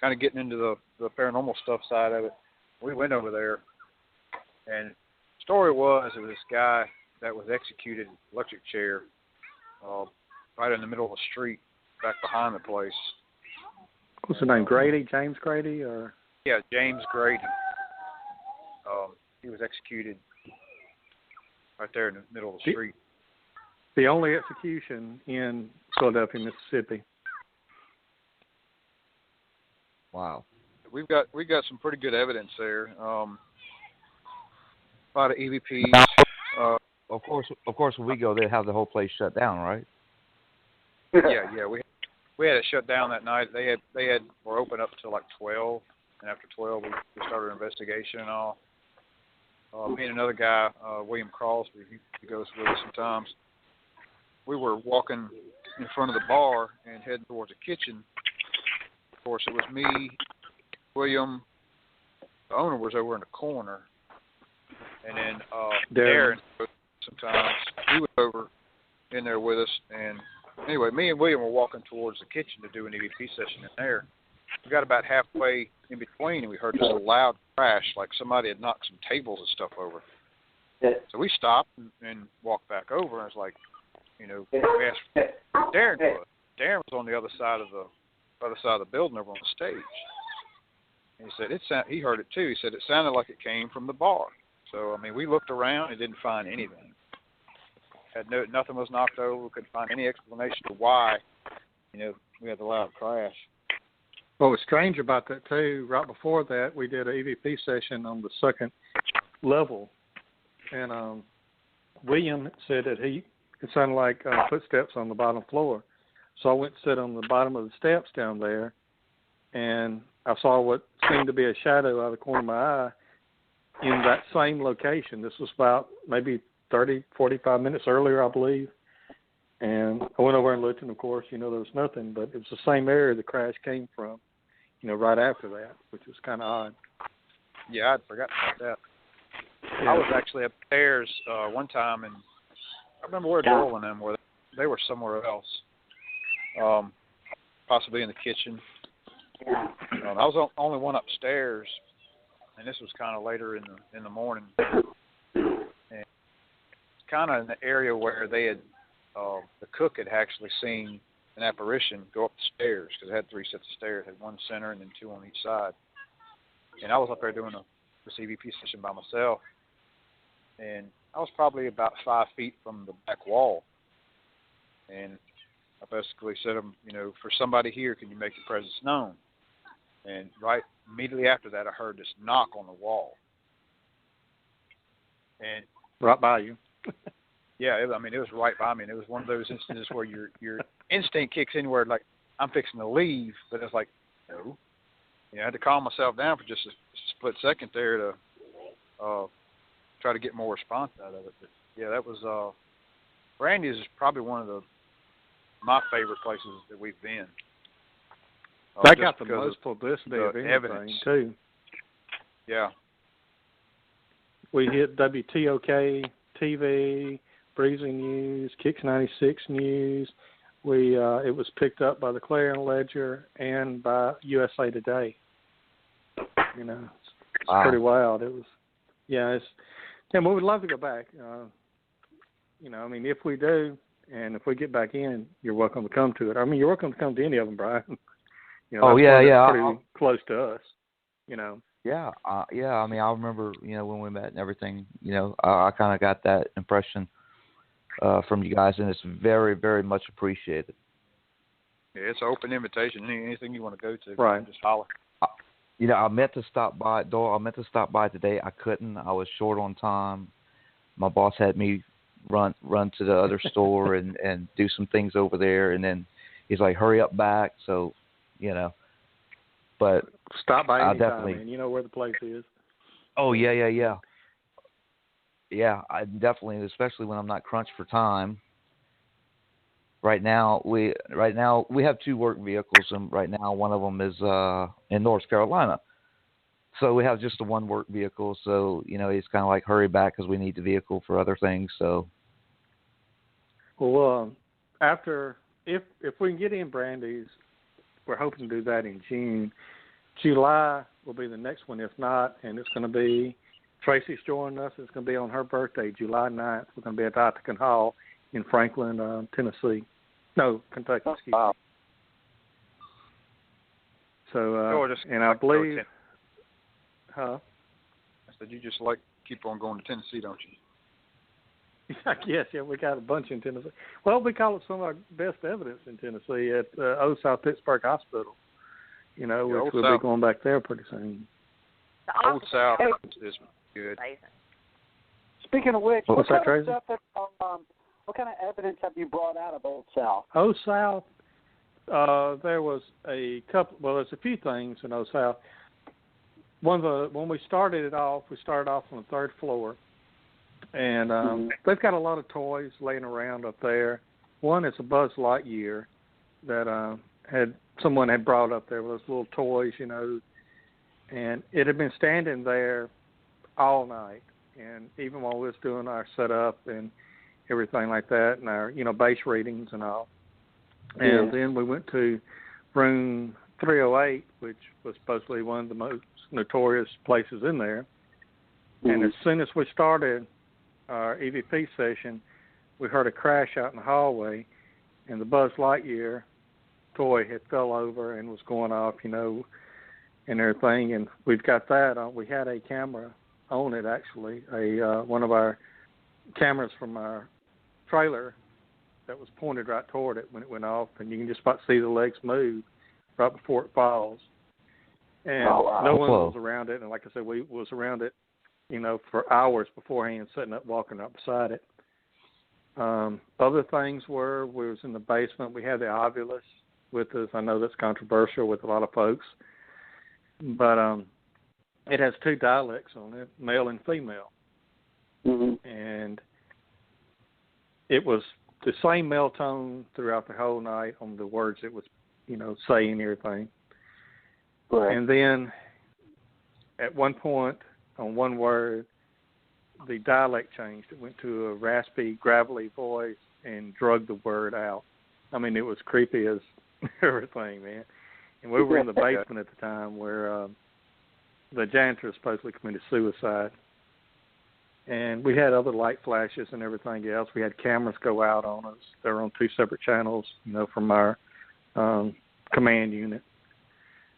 of getting into the paranormal stuff side of it. We went over there, and the story was it was this guy that was executed in an electric chair right in the middle of the street back behind the place. What's the name? Grady? James Grady? Or? Yeah, James Grady. he was executed right there in the middle of the street. The only execution in Philadelphia, Mississippi. Wow. We've got some pretty good evidence there. A lot of EVPs. Of course, when we go, they have the whole place shut down, right? Yeah. We had it shut down that night. They were open up until like 12, and after 12, we started an investigation and all. Me and another guy, William Crosby, he goes with us sometimes. We were walking in front of the bar and heading towards the kitchen. Of course, it was me, William. The owner was over in the corner, and then Darren. Sometimes he was over in there with us, and anyway, me and William were walking towards the kitchen to do an EVP session in there. We got about halfway in between, and we heard this loud crash, like somebody had knocked some tables and stuff over. So we stopped and walked back over, and it's like, we asked Darren. Darren was on the other side of the building over on the stage. And he said he heard it too. He said it sounded like it came from the bar. So we looked around and didn't find anything. Nothing was knocked over. We couldn't find any explanation to why, we had the loud crash. What was strange about that too, right before that, we did an EVP session on the second level, and William said that it sounded like footsteps on the bottom floor. So I went and sat on the bottom of the steps down there, and I saw what seemed to be a shadow out of the corner of my eye in that same location. This was about maybe 30, 45 minutes earlier, I believe. And I went over and looked, and of course, there was nothing, but it was the same area the crash came from, right after that, which was kind of odd. Yeah, I'd forgotten about that. Yeah. I was actually upstairs one time, and I remember where Doyle and them were. They were somewhere else, possibly in the kitchen. I was the only one upstairs, and this was kind of later in the morning. And it's kind of in the area where they had the cook had actually seen an apparition go up the stairs, because it had 3 sets of stairs, it had one center and then 2 on each side. And I was up there doing this EVP session by myself, and I was probably about 5 feet from the back wall. And I basically said, for somebody here, can you make your presence known? And right immediately after that, I heard this knock on the wall. And right by you. Yeah, it was right by me, and it was one of those instances where your instinct kicks in where, like, I'm fixing to leave, but it's like, no. I had to calm myself down for just a split second there to try to get more response out of it. But, yeah, that was Brandy's is probably one of my favorite places that we've been. That got the most publicity of anything, evidence. Too. Yeah. We hit WTOK TV, Breezy News, Kicks 96 News. It was picked up by the Clarion Ledger and by USA Today. It's pretty wild. It was, but we'd love to go back. If we do, and if we get back in, you're welcome to come to it. You're welcome to come to any of them, Brian. Pretty close to us. Yeah, I remember, when we met and everything, I kind of got that impression from you guys, and it's very, very much appreciated. Yeah, it's an open invitation. Anything you want to go to, right? Just holler. I meant to stop by, Doyle. I meant to stop by today. I couldn't. I was short on time. My boss had me run to the other store and do some things over there, and then he's like, "Hurry up back." So, but stop by anytime, definitely. Man. You know where the place is. Oh yeah. Yeah, I definitely, especially when I'm not crunched for time. Right now we have 2 work vehicles, and right now one of them is in North Carolina. So we have just the 1 work vehicle. So it's kind of like hurry back because we need the vehicle for other things. So. Well, after if we can get in Brandy's, we're hoping to do that in June. July will be the next one, if not, and it's going to be. Tracy's joining us. It's going to be on her birthday, July 9th. We're going to be at Itican Hall in Franklin, Tennessee. No, Kentucky, excuse me. So, and I believe... Huh? I said, you just like keep on going to Tennessee, don't you? I guess, yeah, we got a bunch in Tennessee. Well, we call it some of our best evidence in Tennessee at Old South Pittsburgh Hospital, which we'll be going back there pretty soon. Old South is good. Speaking of which, what kind of evidence have you brought out of Old South? Old South, there was a couple. Well, there's a few things in Old South. When we started it off, we started off on the 3rd floor, and they've got a lot of toys laying around up there. One is a Buzz Lightyear that someone had brought up there with those little toys, and it had been standing there all night. And even while we was doing our setup and everything like that, and our base readings and all, and then we went to room 308, which was supposedly one of the most notorious places in there. And as soon as we started our EVP session, we heard a crash out in the hallway, and the Buzz Lightyear toy had fell over and was going off, and everything. And we've got that on. We had a camera on it, actually, one of our cameras from our trailer that was pointed right toward it when it went off, and you can just about see the legs move right before it falls. And no one was around it, and like I said, we was around it, for hours beforehand, sitting up, walking up beside it. Other things were, we was in the basement. We had the Ovulus with us. I know that's controversial with a lot of folks, but it has 2 dialects on it, male and female. And it was the same male tone throughout the whole night on the words it was, saying and everything. Right. And then at one point on one word, the dialect changed. It went to a raspy, gravelly voice and drugged the word out. I mean, it was creepy as everything, man. And we were in the basement at the time where the janitor supposedly committed suicide. And we had other light flashes and everything else. We had cameras go out on us. They were on 2 separate channels, from our command unit.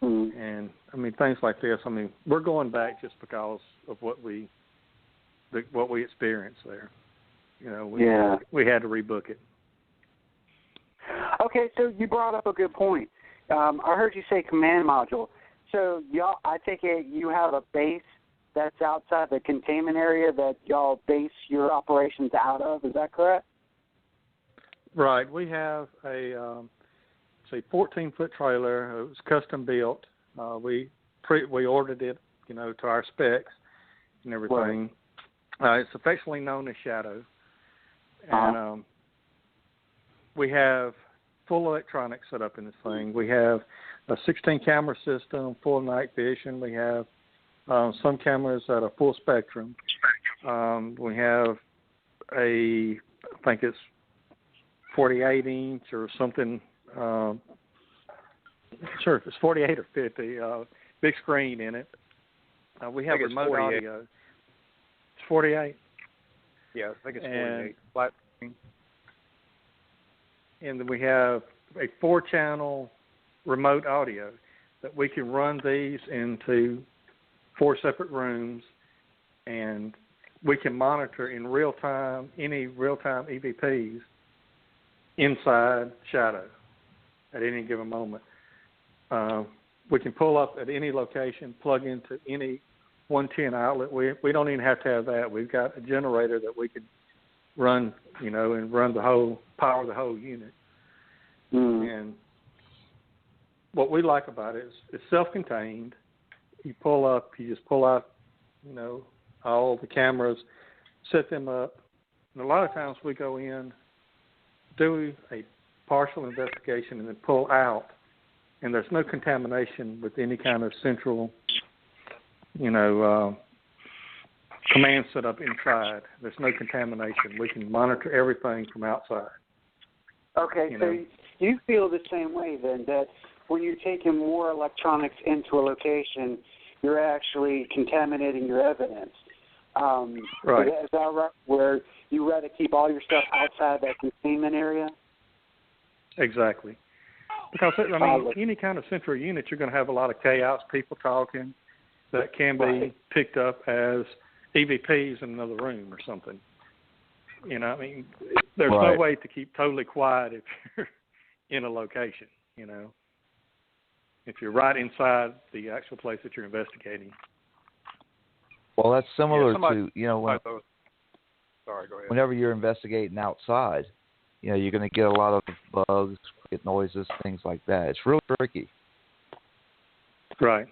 And, things like this. We're going back just because of what we experienced there. We had to rebook it. Okay, so you brought up a good point. I heard you say command module. So y'all, I take it you have a base that's outside the containment area that y'all base your operations out of. Is that correct? Right. We have a 14-foot trailer. It was custom built. We ordered it, to our specs and everything. Right. It's affectionately known as Shadow. And we have full electronics set up in this thing. We have a 16-camera system, full night vision. We have some cameras that are full spectrum. We have I think it's 48-inch or something. Sure, if it's 48 or 50, big screen in it. We have remote audio. It's 48? Yeah, I think it's 48. Flat screen. And then we have a 4-channel remote audio that we can run these into 4 separate rooms, and we can monitor in real time any real-time EVPs inside Shadow at any given moment. We can pull up at any location, plug into any 110 outlet. We don't even have to have that. We've got a generator that we can run, and power the whole unit. And what we like about it is it's self-contained. You just pull out, all the cameras, set them up. And a lot of times we go in, do a partial investigation, and then pull out. And there's no contamination with any kind of central, command set up inside. There's no contamination. We can monitor everything from outside. Okay, so you feel the same way then, that when you're taking more electronics into a location, you're actually contaminating your evidence. Right. Is that right? Where you rather keep all your stuff outside that containment area? Exactly. Because, any kind of central unit, you're going to have a lot of chaos, people talking, that can be picked up as EVPs in another room or something. You know, I mean, there's Right. no way to keep totally quiet if you're in a location, you know, if you're right inside the actual place that you're investigating. Well, that's similar somebody, to, you know, sorry, go ahead. whenever you're investigating outside, you know, you're going to get a lot of bugs, get noises, things like that. It's real tricky. Right.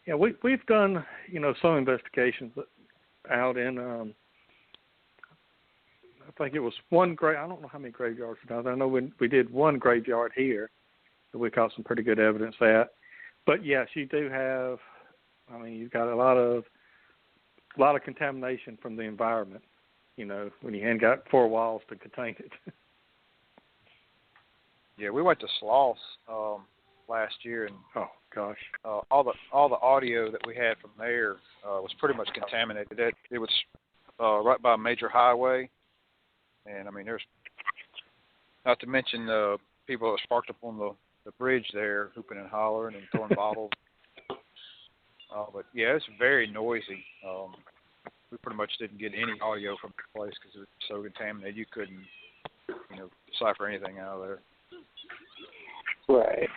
Yeah, we've done, you know, some investigations out in, I think it was I don't know how many graveyards we've done. I know we did one graveyard here that we caught some pretty good evidence at. But yes, you do have, I mean, you've got a lot of contamination from the environment, you know, when you ain't got four walls to contain it. Yeah, we went to Sloss last year, and oh gosh, all the audio that we had from there was pretty much contaminated. It was right by a major highway, and I mean, there's not to mention the people that sparked up on the bridge there, hooping and hollering and throwing bottles. But yeah, it's very noisy. We pretty much didn't get any audio from the place because it was so contaminated. You couldn't, you know, decipher anything out of there. Right.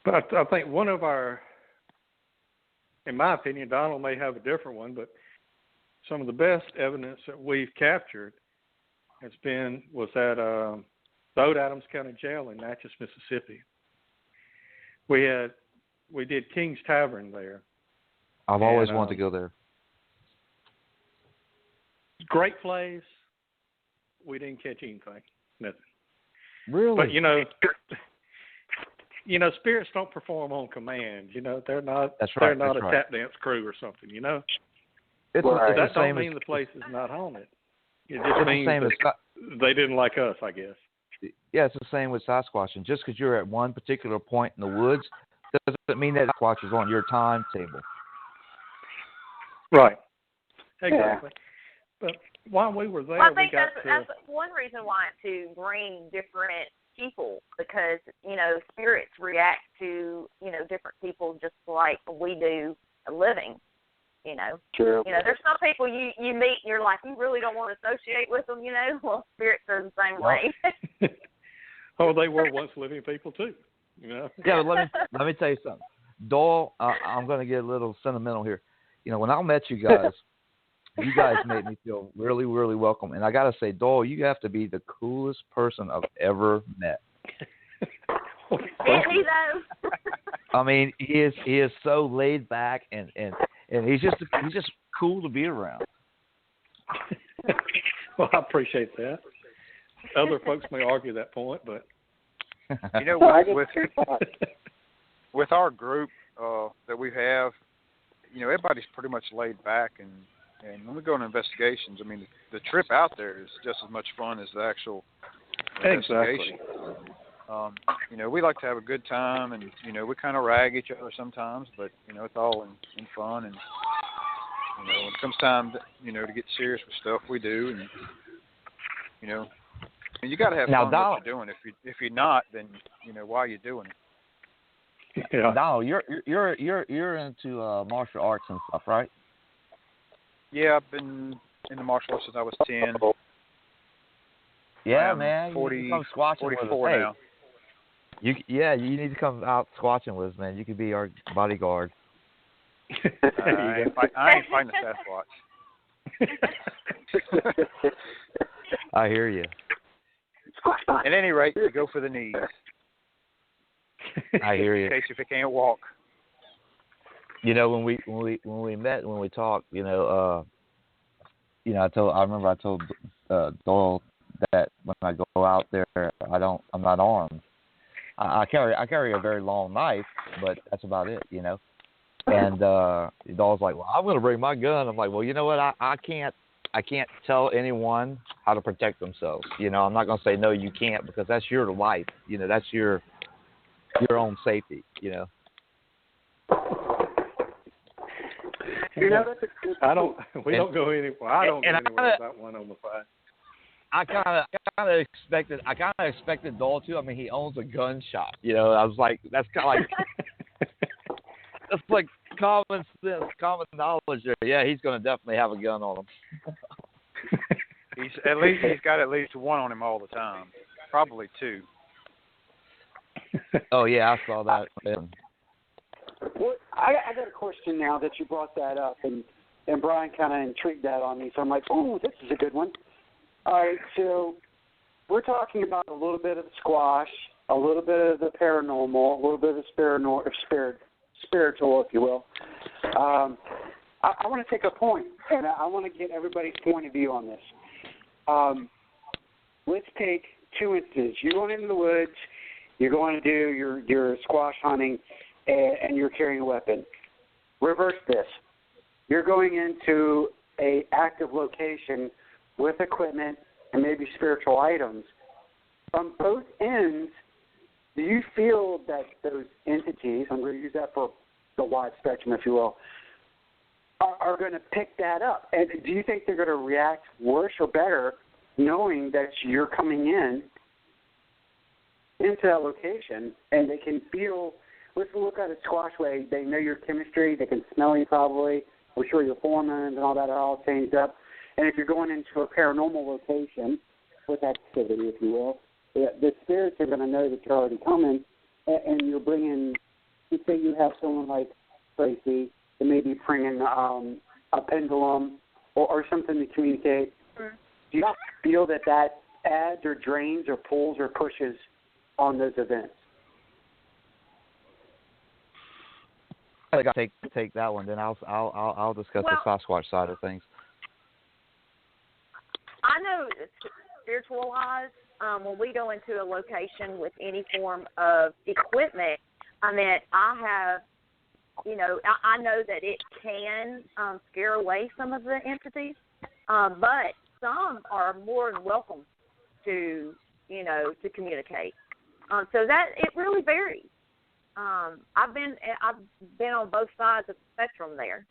But I think one of our, in my opinion, Donald may have a different one, but some of the best evidence that we've captured was at the Old Adams County Jail in Natchez, Mississippi. We did King's Tavern there. I've always wanted to go there. Great place. We didn't catch anything. Nothing. Really? But you know, spirits don't perform on command. You know, they're not. That's right. They're not that's a right. tap dance crew or something. You know. It's Right. That the same don't mean as, the place is not haunted. It just it's means the same that they didn't like us, I guess. Yeah, it's the same with Sasquatch. And just because you're at one particular point in the woods doesn't mean that Sasquatch is on your timetable. Right. Exactly. Yeah. But while we were there, well, I think we got that's one reason why to bring different people, because, you know, spirits react to, you know, different people just like we do a living, you know. True. You know, there's some people you meet and you're like, you really don't want to associate with them, you know. Well, spirits are the same way. Oh, they were once living people too, you know. Yeah, but let me tell you something. Doyle, I'm going to get a little sentimental here. You know, when I met you guys made me feel really, really welcome. And I got to say, Doyle, you have to be the coolest person I've ever met. Didn't he though? I mean, he is so laid back and he's just cool to be around. Well, I appreciate that. Other folks may argue that point, but you know, with our group that we have, you know, everybody's pretty much laid back, and when we go on investigations, I mean, the trip out there is just as much fun as the actual investigation. Exactly. You know, we like to have a good time, and you know, we kind of rag each other sometimes, but you know, it's all in fun. And you know, when it comes time, to get serious with stuff, we do, and you know, and you got to have fun with what you're doing. If you're not, then you know, why are you doing it? Yeah. Donald, you're into martial arts and stuff, right? Yeah, I've been in the martial arts since I was 10. Yeah, man. 40, you come squatching 44 with us. now. Hey, you need to come out squatching with us, man. You could be our bodyguard. I ain't fighting a Sasquatch. I hear you. At any rate, you go for the knees. I hear you. In case if you can't walk. You know, when we met, when we talked, I remember I told Doyle that when I go out there, I'm not armed. I carry a very long knife, but that's about it, you know. And Doyle's like, well, I'm going to bring my gun. I'm like, well, you know what? I can't tell anyone how to protect themselves. You know, I'm not going to say no, you can't, because that's your life. You know, that's your own safety. You know. You know, that's a good We don't go anywhere. I don't go anywhere without one on the side. I kind of expected Doyle to. I mean, he owns a gun shop. You know, I was like, that's kind of like, that's like common sense, common knowledge there. Yeah, he's going to definitely have a gun on him. He's got at least one on him all the time. Probably two. Oh yeah, I saw that. Well, I got a question now that you brought that up, and Brian kind of intrigued that on me. So I'm like, oh, this is a good one. All right, so we're talking about a little bit of the squash, a little bit of the paranormal, a little bit of the spiritual, if you will. I want to take a point, and I want to get everybody's point of view on this. Let's take two instances. You're going into the woods, you're going to do your squash hunting, and you're carrying a weapon. Reverse this. You're going into a active location with equipment and maybe spiritual items. From both ends, do you feel that those entities, I'm going to use that for the wide spectrum, if you will, are going to pick that up? And do you think they're going to react worse or better knowing that you're coming into that location and they can feel, let's look at it squash way, they know your chemistry, they can smell you probably, we're sure your hormones and all that are all changed up. And if you're going into a paranormal location with activity, if you will, the spirits are going to know that you're already coming, and you're bringing, let's say you have someone like Tracy that may be bringing a pendulum or something to communicate. Mm-hmm. Do you feel that adds or drains or pulls or pushes on those events? I got to take that one. Then I'll discuss the Sasquatch side of things. I know spiritual-wise, when we go into a location with any form of equipment, I mean, I have, I know that it can scare away some of the entities, but some are more than welcome to communicate. So that it really varies. I've been on both sides of the spectrum there.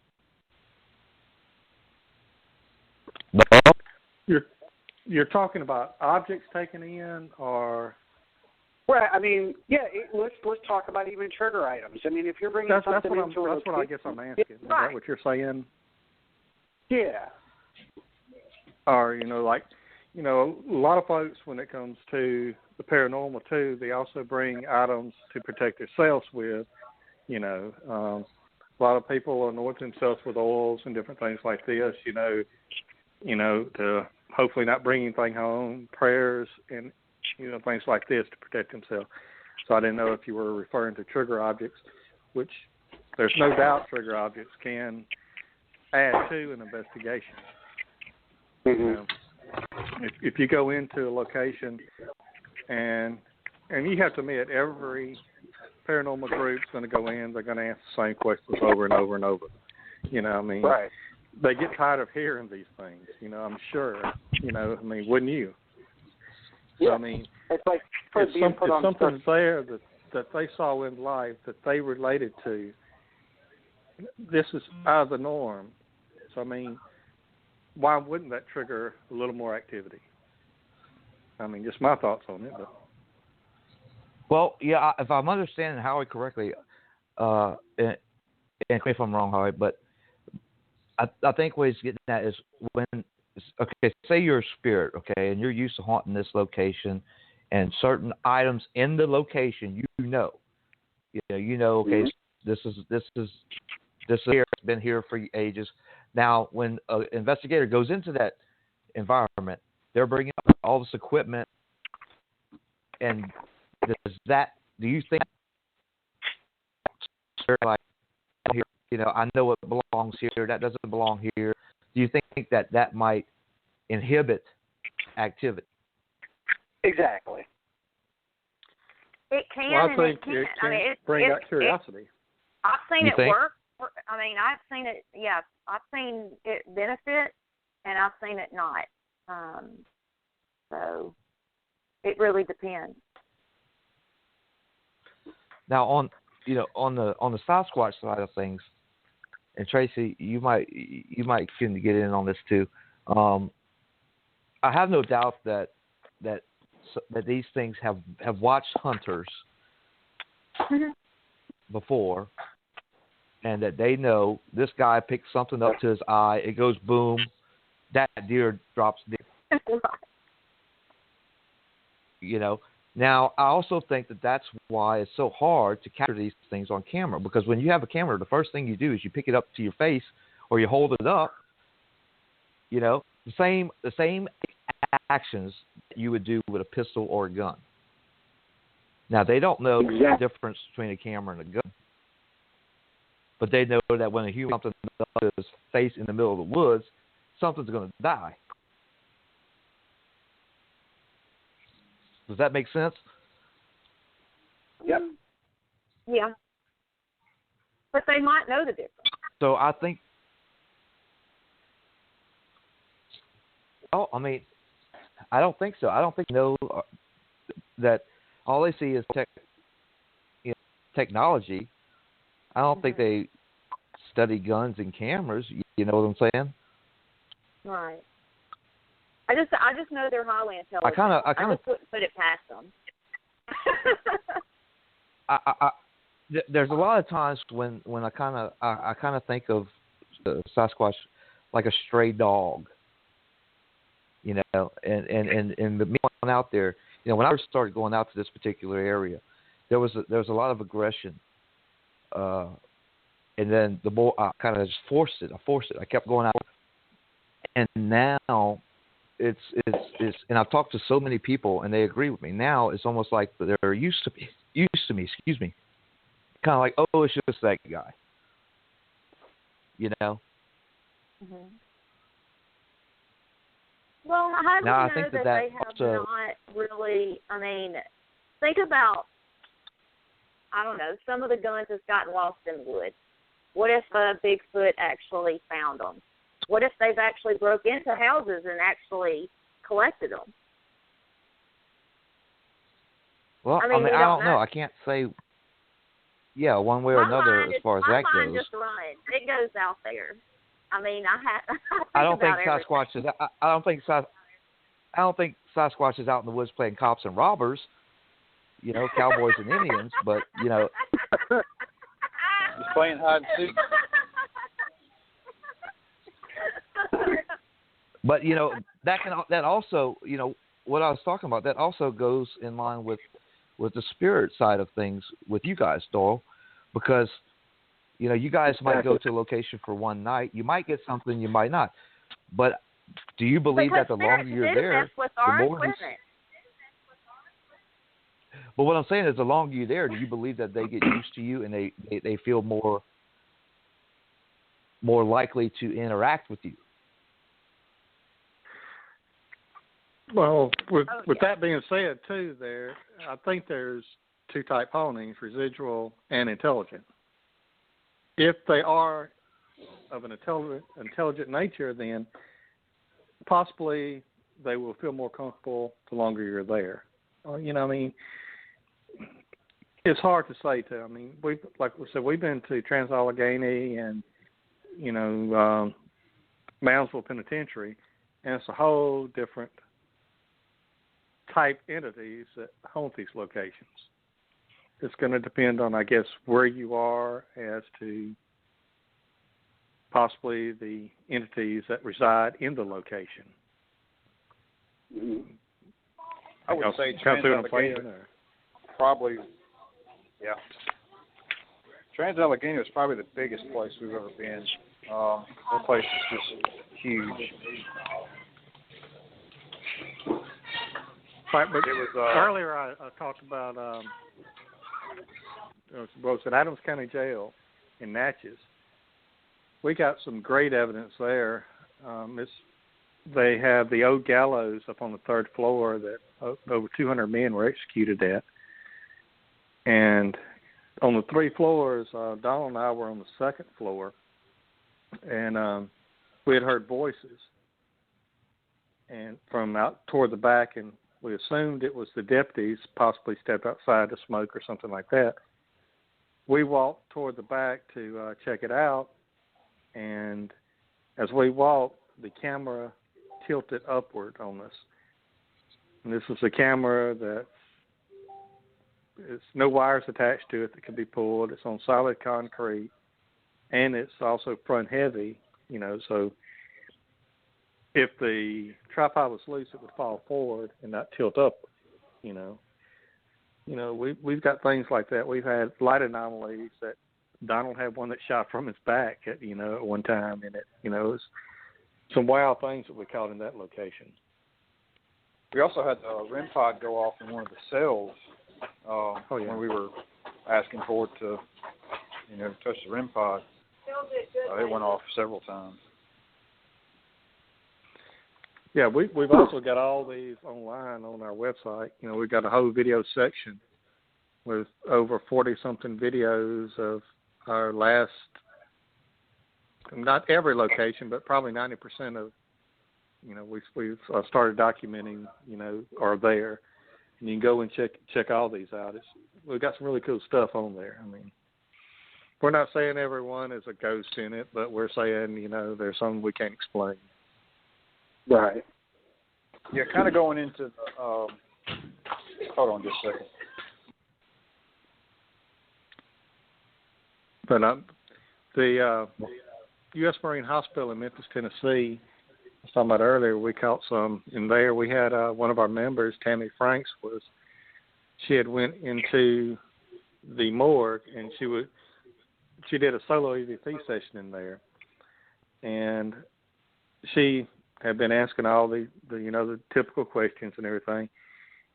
You're talking about objects taken in, or? Well, I mean, yeah. Let's talk about even trigger items. I mean, if you're bringing something into that's what I guess I'm asking. Is that what you're saying? Yeah. Or a lot of folks, when it comes to the paranormal too, they also bring items to protect themselves with. A lot of people anoint themselves with oils and different things like this. To hopefully not bring anything home, prayers and things like this to protect themselves. So I didn't know if you were referring to trigger objects, which there's no doubt trigger objects can add to an investigation. Mm-hmm. If you go into a location and you have to admit, every paranormal group's going to go in, they're going to ask the same questions over and over and over. Right. They get tired of hearing these things, I'm sure. Wouldn't you? Yeah. So, it's like if something's there that they saw in life that they related to, this is out of the norm. So, why wouldn't that trigger a little more activity? Just my thoughts on it. But. Well, yeah, if I'm understanding Howie correctly, and correct me if I'm wrong, Howie, but I think what he's getting at is when, okay, say you're a spirit, okay, and you're used to haunting this location, and certain items in the location, okay, mm-hmm. this here has been here for ages. Now, when an investigator goes into that environment, they're bringing up all this equipment, and do you think, like, I know it belongs here, that doesn't belong here. Do you think that might inhibit activity? Exactly. It can. Well, I think it can. It can bring out curiosity. I've seen you it think? work. I've seen it. Yeah, I've seen it benefit, and I've seen it not. So it really depends. Now, on the Sasquatch side of things, and Tracy, you might can get in on this too. I have no doubt that these things have watched hunters before, and that they know this guy picks something up to his eye, it goes boom, that deer drops dead. You know. Now, I also think that that's why it's so hard to capture these things on camera, because when you have a camera, the first thing you do is you pick it up to your face or you hold it up. You know, the same actions you would do with a pistol or a gun. Now, they don't know the difference between a camera and a gun, but they know that when a human something up his face in the middle of the woods, something's going to die. Does that make sense? Yep. Yeah. But they might know the difference. So I think. Oh, I mean, I don't think so. I don't think they know that all they see is technology. I don't think they study guns and cameras. You know what I'm saying? Right. I just know they're highly intelligent. I just wouldn't put it past them. There's a lot of times when I kind of think of the Sasquatch like a stray dog, you know, and the me going out there, you know, when I first started going out to this particular area, there was a lot of aggression, and then the more I kind of just forced it. I kept going out, and now. It's and I've talked to so many people and they agree with me. Now it's almost like they're used to me. Excuse me. Kind of like, oh, it's just that guy. You know. Mm-hmm. Well, how do you know think that they have not really? I mean, think about, I don't know, some of the guns that's gotten lost in the woods. What if Bigfoot actually found them? What if they've actually broke into houses and actually collected them? Well, I mean I don't know. I can't say, one way or another as far as that goes. My mind just runs. It goes out there. I mean, I don't think Sasquatch is. I don't think Sasquatch is out in the woods playing cops and robbers. You know, cowboys and Indians, but you know, just playing hide and seek. But you know that also, you know, what I was talking about, that also goes in line with the spirit side of things with you guys, Doyle, because you know you guys might go to a location for one night, you might get something, you might not. But do you believe that the longer you're there, the more? But what I'm saying is, the longer you're there, do you believe that they get used to you and they feel more likely to interact with you? Well, with that being said, too, I think there's two type hauntings: residual and intelligent. If they are of an intelligent nature, then possibly they will feel more comfortable the longer you're there. You know, I mean, it's hard to say. I mean, like we said, we've been to Trans-Allegheny and Moundsville Penitentiary, and it's a whole different type entities that haunt these locations. It's going to depend on, I guess, where you are as to possibly the entities that reside in the location. I would say Trans-Allegheny probably, Trans-Allegheny was probably the biggest place we've ever been. That place is just huge. Right, but it was, earlier I talked about at Adams County Jail in Natchez. We got some great evidence there. They have the old gallows up on the third floor that over 200 men were executed at. And on the three floors, Donald and I were on the second floor, and we had heard voices and from out toward the back, and we assumed it was the deputies, possibly stepped outside to smoke or something like that. We walked toward the back to check it out, and as we walked, the camera tilted upward on us. And this was a camera that it's no wires attached to it that can be pulled. It's on solid concrete, and it's also front heavy, so if the tripod was loose, it would fall forward and not tilt up, we've got things like that. We've had light anomalies that Donald had one that shot from his back at one time, and it was some wild things that we caught in that location. We also had the REM pod go off in one of the cells when we were asking for it to, touch the REM pod. It went off several times. Yeah, we've also got all these online on our website. We've got a whole video section with over 40-something videos of our last, not every location, but probably 90% of, we've started documenting, are there. And you can go and check all these out. We've got some really cool stuff on there. I mean, we're not saying everyone is a ghost in it, but we're saying, there's some we can't explain. Right. Yeah, kind of going into the, hold on just a second. But the U.S. Marine Hospital in Memphis, Tennessee, I was talking about earlier, we caught some in there. We had one of our members, Tammy Franks, she had went into the morgue, and she did a solo EVP session in there. And she had been asking all the typical questions and everything.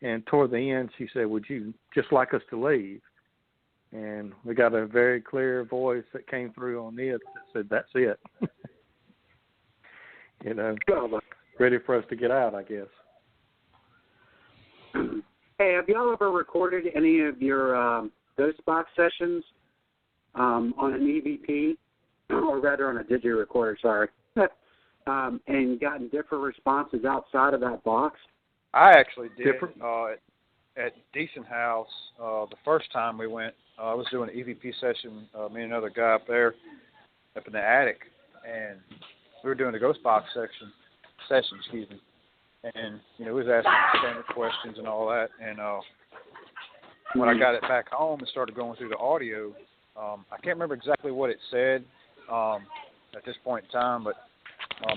And toward the end, she said, "Would you just like us to leave?" And we got a very clear voice that came through on it that said, "That's it." Ready for us to get out, I guess. Hey, have y'all ever recorded any of your ghost box sessions on an EVP, or rather on a digi-recorder, sorry, and gotten different responses outside of that box? I actually did at Decent House the first time we went. I was doing an EVP session, me and another guy up there, up in the attic, and we were doing a ghost box session, and we was asking standard questions and all that. And when I got it back home and started going through the audio, I can't remember exactly what it said at this point in time, but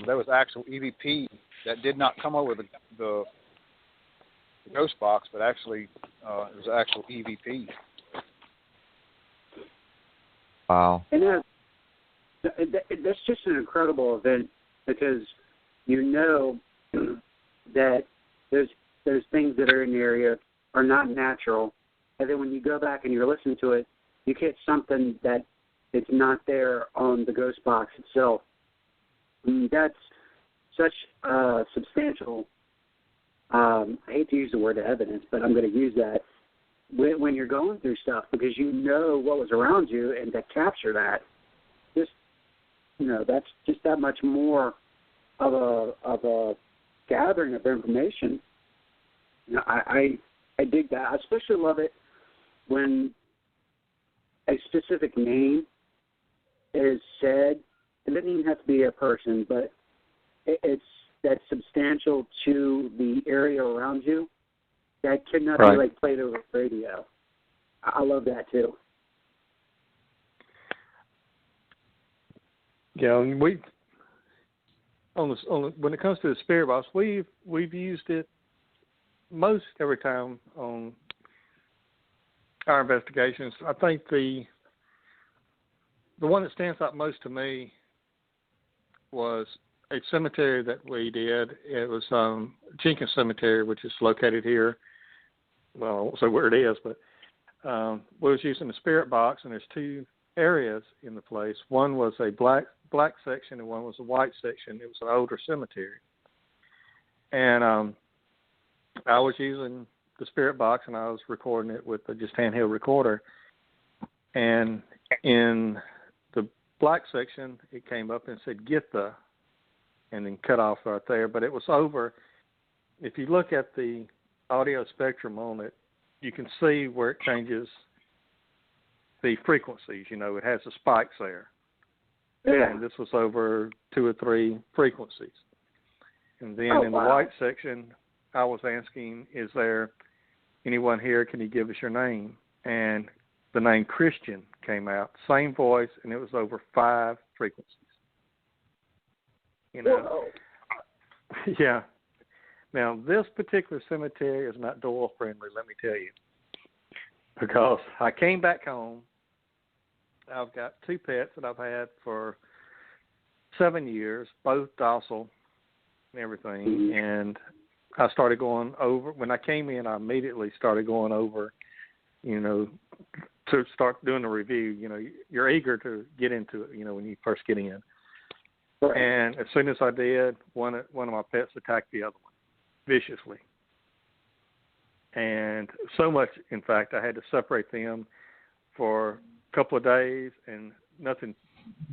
there was actual EVP that did not come over the ghost box, but actually it was actual EVP. Wow. And that's just an incredible event, because that those things that are in the area are not natural, and then when you go back and you're listening to it, you get something that it's not there on the ghost box itself. That's such substantial, I hate to use the word evidence, but I'm going to use that, when you're going through stuff, because what was around you, and to capture that, that's just that much more of a gathering of information. I dig that. I especially love it when a specific name is said. It doesn't even have to be a person, but it's that's substantial to the area around you that cannot be like played over radio. I love that too. Yeah, when it comes to the spirit box, we've used it most every time on our investigations. I think the one that stands out most to me was a cemetery that we did. It was Jenkins Cemetery, which is located here. Well, I won't say where it is, but we was using the spirit box, and there's two areas in the place. One was a black section, and one was a white section. It was an older cemetery. And I was using the spirit box, and I was recording it with a just handheld recorder. And in the black section, it came up and said, "Get the," and then cut off right there. But it was over. If you look at the audio spectrum on it, you can see where it changes the frequencies. It has the spikes there. Yeah. And this was over 2 or 3 frequencies. And then in the white section, I was asking, "Is there anyone here? Can you give us your name?" And the name Christian came out, same voice, and it was over 5 frequencies. You know, Whoa. Yeah. Now, this particular cemetery is not Doyle friendly, let me tell you, because I came back home. I've got 2 pets that I've had for 7 years, both docile and everything, Mm-hmm. and I started going over. When I came in, I immediately started going over, you know, to start doing the review. You know, you're eager to get into it, you know, when you first get in. Right. And as soon as I did, one of my pets attacked the other one viciously. And so much, in fact, I had to separate them for a couple of days, and nothing,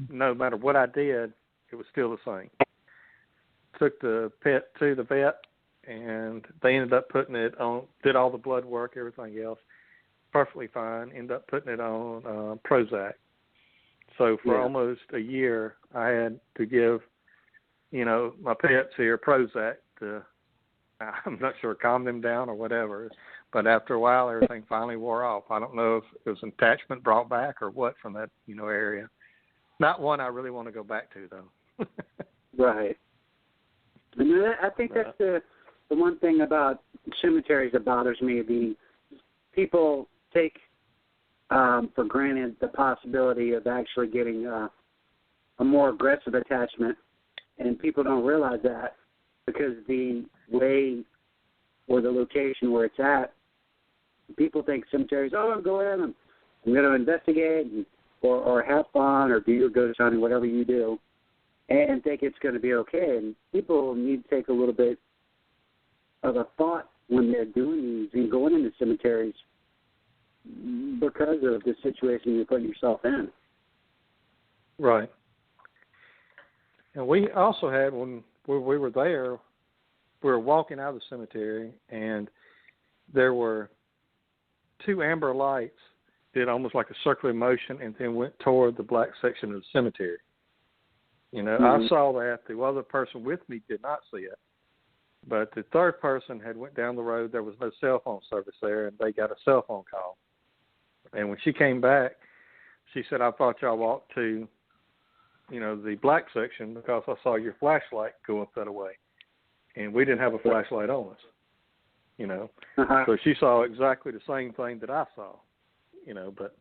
no matter what I did, it was still the same. Took the pet to the vet, and they ended up putting it on, did all the blood work, everything else, perfectly fine, ended up putting it on Prozac. So for almost a year, I had to give, you know, my pets here Prozac to, I'm not sure, calm them down or whatever. But after a while, everything finally wore off. I don't know if it was an attachment brought back or what from that, you know, area. Not one I really want to go back to, though. Right. And I think that's the one thing about cemeteries that bothers me. The people take for granted the possibility of actually getting a more aggressive attachment, and people don't realize that because the way or the location where it's at, people think cemeteries, oh, go in and I'm going to investigate or have fun or do your ghost hunting, whatever you do, and think it's going to be okay. And people need to take a little bit of a thought when they're doing these and going into cemeteries because of the situation you're putting yourself in. Right. And we also had, when we were there, we were walking out of the cemetery, and there were 2 amber lights did almost like a circular motion and then went toward the black section of the cemetery. You know, I saw that. The other person with me did not see it. But the third person had went down the road. There was no cell phone service there, and they got a cell phone call. And when she came back, she said, I thought y'all walked to, you know, the black section because I saw your flashlight go up that way. And we didn't have a flashlight on us, you know. So she saw exactly the same thing that I saw, you know, but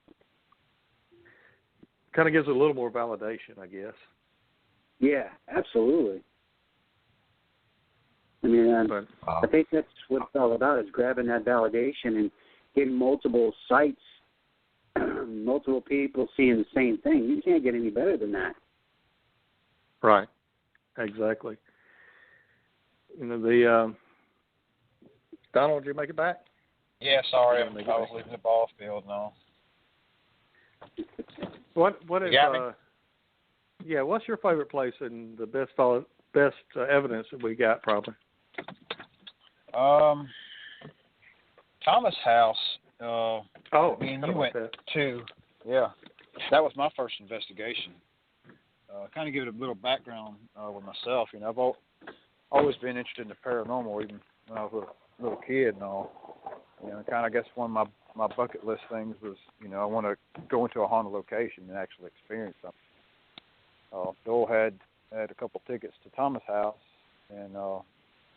kind of gives it a little more validation, I guess. Yeah, absolutely. I mean, I think that's what it's all about, is grabbing that validation and getting multiple sites, multiple people seeing the same thing. You can't get any better than that. Right. Exactly. You know, the Donald, did you make it back? Yeah, sorry, I was leaving the ball field now. What is yeah, what's your favorite place and the best evidence that we got, probably? Thomas House. Me and you went to. Yeah, that was my first investigation. Kind of give it a little background with myself. You know, I've always been interested in the paranormal, even when I was a little kid and all. You know, kind of, I guess one of my bucket list things was, you know, I want to go into a haunted location and actually experience something. Doyle had a couple tickets to Thomas House and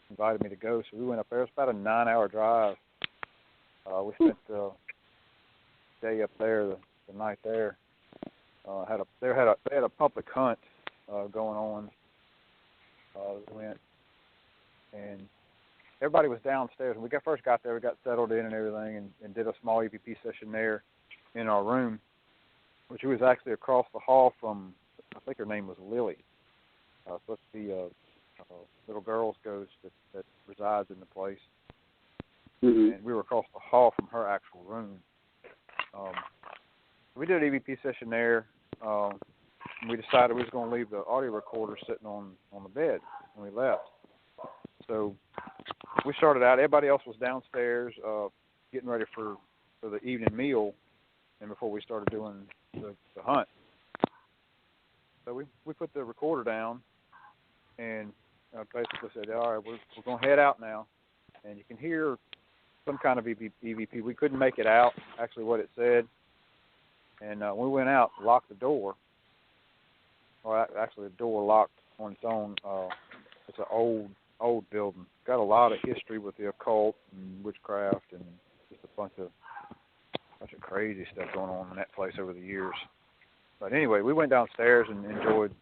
invited me to go, so we went up there. It was about a 9-hour drive. We spent the day up there, the night there. They had a public hunt going on. We went, and everybody was downstairs. When we first got there, we got settled in and everything, and did a small EVP session there in our room, which was actually across the hall from, I think her name was Lily. Supposed to be a little girl's ghost that resides in the place. Mm-hmm. And we were across the hall from her actual room. We did an EVP session there. And we decided we was going to leave the audio recorder sitting on the bed when we left. So we started out. Everybody else was downstairs getting ready for the evening meal, and before we started doing the hunt. So we put the recorder down and basically said, all right, we're going to head out now. And you can hear some kind of EVP. We couldn't make it out, actually, what it said. And we went out, locked the door. Well, actually, the door locked on its own. It's an old building. Got a lot of history with the occult and witchcraft and just a bunch of crazy stuff going on in that place over the years. But anyway, we went downstairs and enjoyed,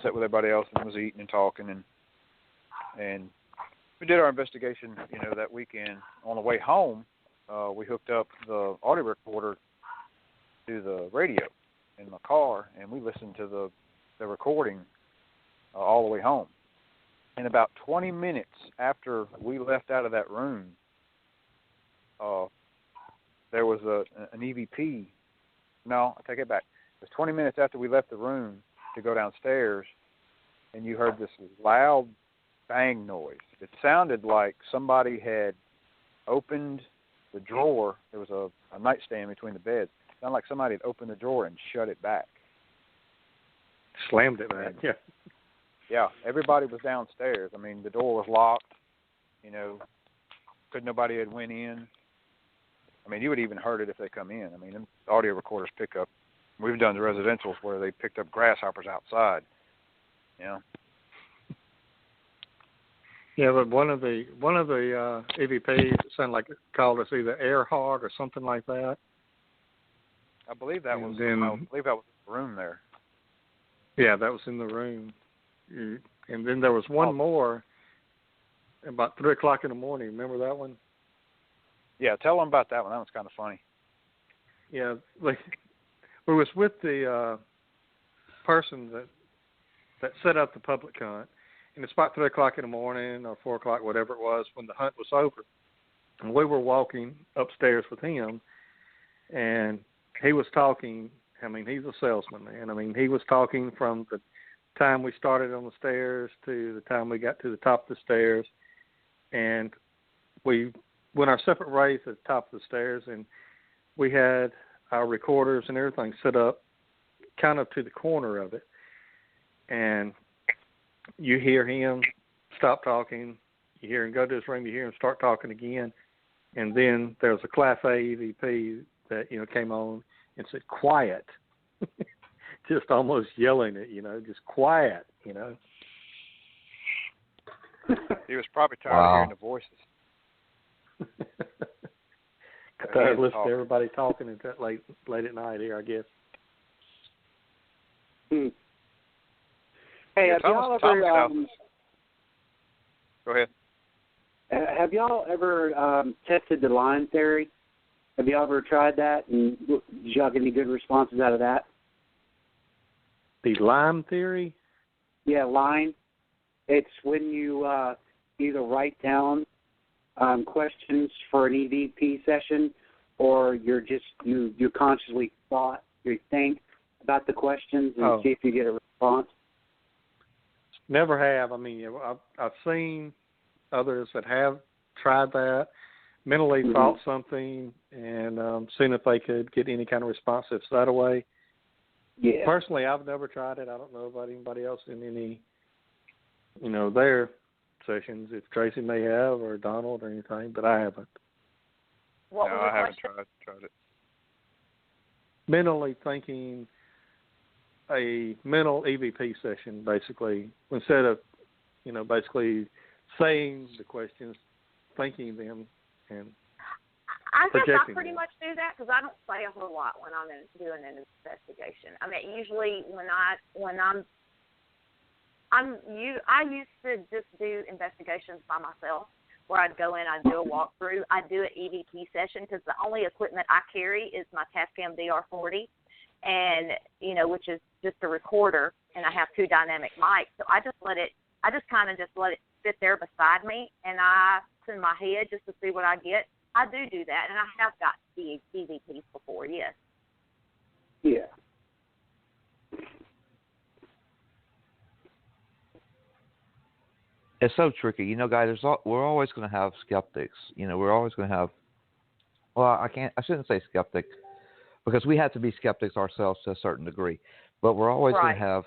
sat with everybody else and was eating and talking, and we did our investigation, that weekend. On the way home, we hooked up the audio recorder to the radio in my car, and we listened to the recording all the way home. And about 20 minutes after we left out of that room, there was an EVP. No, I take it back. It was 20 minutes after we left the room to go downstairs, and you heard this loud bang noise. It sounded like somebody had opened the drawer. There was a nightstand between the beds. It sounded like somebody had opened the drawer and shut it back. Slammed it back, yeah. Yeah, everybody was downstairs. I mean, the door was locked. Nobody had went in. I mean, you would even heard it if they come in. I mean, them audio recorders pick up. We've done the residentials where they picked up grasshoppers outside. Yeah, but one of the EVPs sounded like it called us either Earhart or something like that. I believe that was in the room there. Yeah, that was in the room. And then there was one more about 3 o'clock in the morning. Remember that one? Yeah, tell them about that one. That was kind of funny. Yeah, we was with the person that set up the public hunt, and it's about 3 o'clock in the morning or 4 o'clock, whatever it was, when the hunt was over. And we were walking upstairs with him, and he was talking. I mean, he's a salesman, man. I mean, he was talking from the time we started on the stairs to the time we got to the top of the stairs, and we went our separate ways at the top of the stairs, and we had our recorders and everything set up kind of to the corner of it, and you hear him stop talking, you hear him go to his room, you hear him start talking again, and then there was a Class A EVP that, came on and said, quiet, just almost yelling it, just quiet, He was probably tired of hearing the voices. Tired of listening to everybody talking until late at night here, I guess. Hey, have y'all ever? Go ahead. Have y'all ever tested the line theory? Have y'all ever tried that? And did y'all get any good responses out of that? The line theory? Yeah, line. It's when you either write down questions for an EVP session, or you consciously think about the questions and see if you get a response. Never have. I mean, I've seen others that have tried that, mentally thought something, and seen if they could get any kind of response that's that away. Yeah. Personally, I've never tried it. I don't know about anybody else in any, their sessions. If Tracy may have, or Donald, or anything, but I haven't. No, I haven't tried it. Mentally thinking, a mental EVP session, basically, instead of, basically saying the questions, thinking them, and I guess I projecting pretty them. much do that because I don't say a whole lot when I'm doing an investigation. I mean, usually I used to just do investigations by myself, where I'd go in, I'd do a walkthrough, I'd do an EVP session, because the only equipment I carry is my Tascam DR40, and which is just a recorder, and I have 2 dynamic mics. So I just kind of let it sit there beside me, and I in my head just to see what I get. I do that, and I have got the EVPs before, yes. Yeah. It's so tricky, guys. We're always going to have skeptics. We're always going to have. Well, I shouldn't say skeptic, because we have to be skeptics ourselves to a certain degree. But we're always going to have.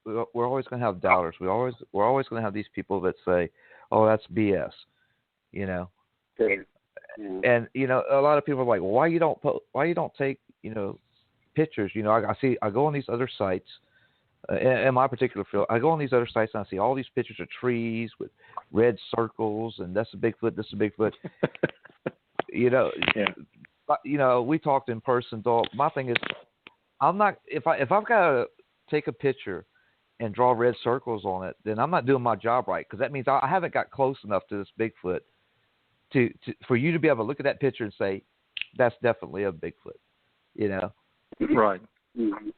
We're always going to have doubters. We're always going to have these people that say, "Oh, that's BS," Sure. Yeah. And a lot of people are like, well, why you don't take pictures. I go on these other sites. In my particular field, I go on these other sites and I see all these pictures of trees with red circles, and that's a Bigfoot. This is a Bigfoot. Yeah. We talked in person. Though my thing is, I'm not if I've got to take a picture and draw red circles on it, then I'm not doing my job right, because that means I haven't got close enough to this Bigfoot to for you to be able to look at that picture and say that's definitely a Bigfoot. Right. Mm-hmm.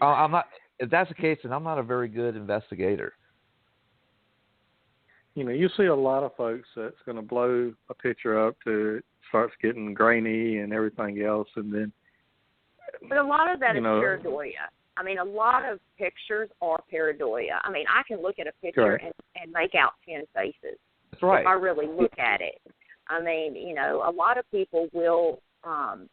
I'm not. If that's the case, then I'm not a very good investigator. You see a lot of folks that's going to blow a picture up to it starts getting grainy and everything else, and then. But a lot of that is pareidolia. I mean, a lot of pictures are pareidolia. I mean, I can look at a picture and make out 10 faces. That's right. If I really look at it. I mean, a lot of people will, and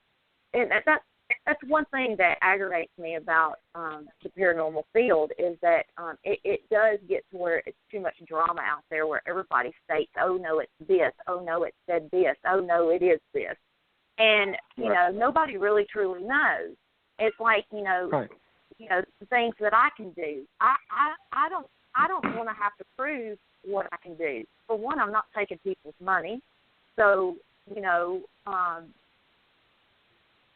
that's one thing that aggravates me about the paranormal field is that it does get to where it's too much drama out there where everybody states, oh, no, it's this. Oh, no, it said this. Oh, no, it is this. And, nobody really truly knows. It's like, the things that I can do. I don't want to have to prove what I can do. For one, I'm not taking people's money. So,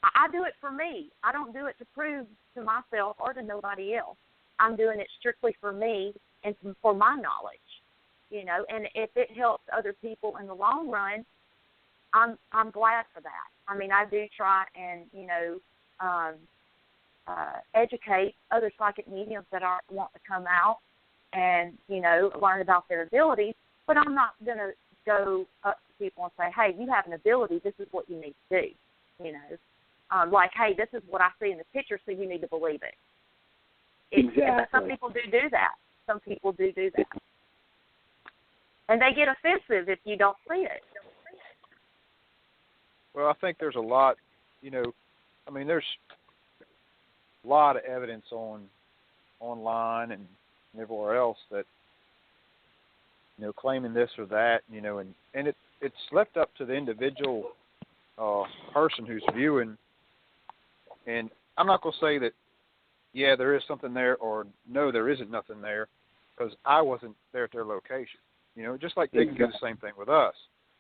I do it for me. I don't do it to prove to myself or to nobody else. I'm doing it strictly for me and for my knowledge, and if it helps other people in the long run, I'm glad for that. I mean, I do try and, educate other psychic mediums that want to come out and, learn about their abilities, but I'm not going to go up to people and say, hey, you have an ability, this is what you need to do, like, hey, this is what I see in the picture, so you need to believe it. Exactly. Some people do that. Some people do that. And they get offensive if you don't see it. Well, I think there's a lot, there's a lot of evidence online and everywhere else that, claiming this or that, and it's left up to the individual person who's viewing. And I'm not going to say that, yeah, there is something there, or no, there isn't nothing there, because I wasn't there at their location. Just like they can do the same thing with us.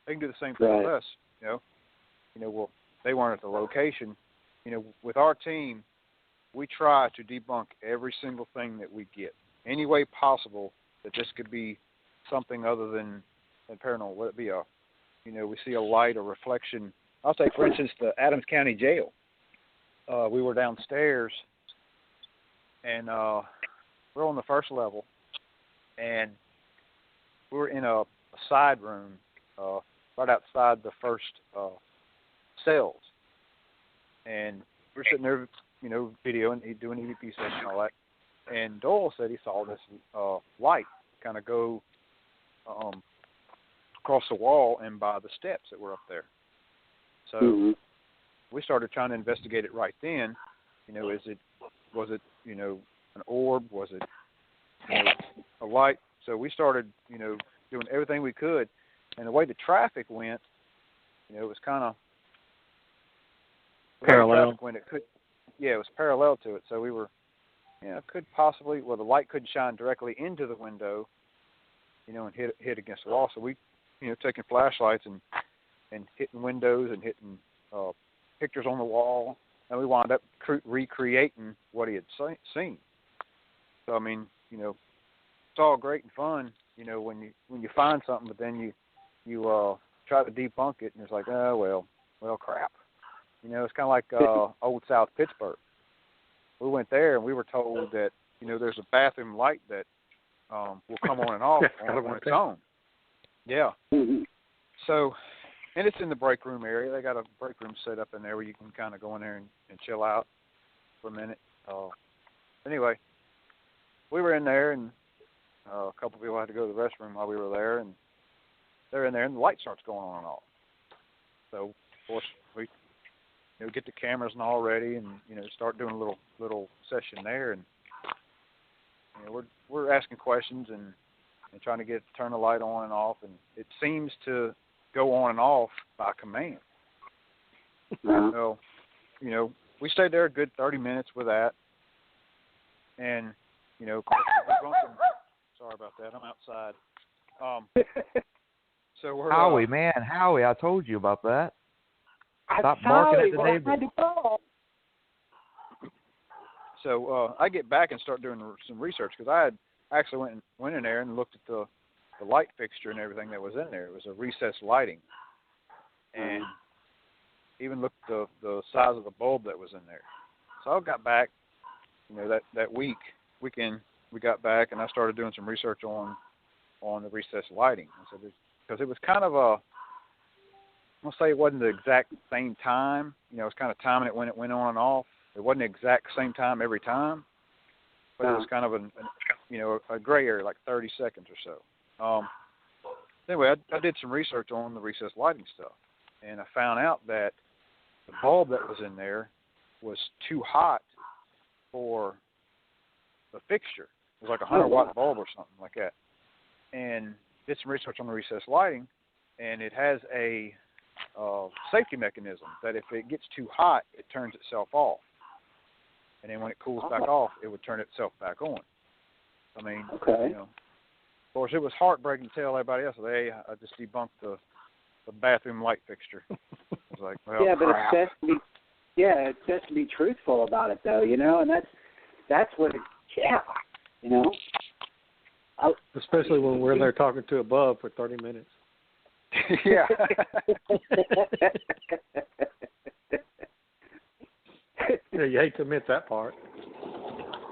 They can do the same thing with us, well, they weren't at the location. With our team, we try to debunk every single thing that we get. Any way possible that this could be something other than paranormal. Let it be we see a light, a reflection. I'll take, for instance, the Adams County Jail. We were downstairs, and we're on the first level, and we were in a side room right outside the first cells, and we're sitting there, videoing, doing EVP session and all that, and Doyle said he saw this light kind of go across the wall and by the steps that were up there. So we started trying to investigate it right then. Was it an orb? Was it a light? So we started, doing everything we could, and the way the traffic went, it was kind of parallel. It was parallel to it. So we were, could possibly, the light could shine directly into the window, and hit against the wall. So we, taking flashlights and hitting windows and hitting pictures on the wall, and we wound up recreating what he had seen. So I mean, it's all great and fun, when you find something, but then you try to debunk it, and it's like, oh well, crap. It's kind of like Old South Pittsburgh. We went there and we were told that there's a bathroom light that will come on and off on its own. Yeah. So. And it's in the break room area. They got a break room set up in there where you can kind of go in there and chill out for a minute. Anyway, we were in there, and a couple of people had to go to the restroom while we were there, and they're in there, and the light starts going on and off. So, of course, we get the cameras and all ready, and start doing a little session there, and we're asking questions and trying to get it to turn the light on and off, and it seems to go on and off by command. So, we stayed there a good 30 minutes with that. And, of course, sorry about that. I'm outside. So we're Howie, I told you about that. Stop barking at the neighbors. So I get back and start doing some research because I had actually went in there and looked at the light fixture and everything that was in there. It was a recessed lighting, and even looked at the size of the bulb that was in there. So I got back, that weekend we got back, and I started doing some research on the recessed lighting. I said, because it was kind of I'll say it wasn't the exact same time. It was kind of timing it when it went on and off. It wasn't the exact same time every time, but it was kind of a gray area, like 30 seconds or so. Anyway, I did some research on the recessed lighting stuff, and I found out that the bulb that was in there was too hot for the fixture. It was like a 100-watt bulb or something like that. And did some research on the recessed lighting, and it has a safety mechanism that if it gets too hot, it turns itself off. And then when it cools back off, it would turn itself back on. I mean, of course, it was heartbreaking to tell everybody else, hey, I just debunked the bathroom light fixture. I was like, well, yeah, but crap. it's best to be truthful about it, though, and that's what Especially when we're there talking to a bub for 30 minutes. Yeah. Yeah, you hate to admit that part.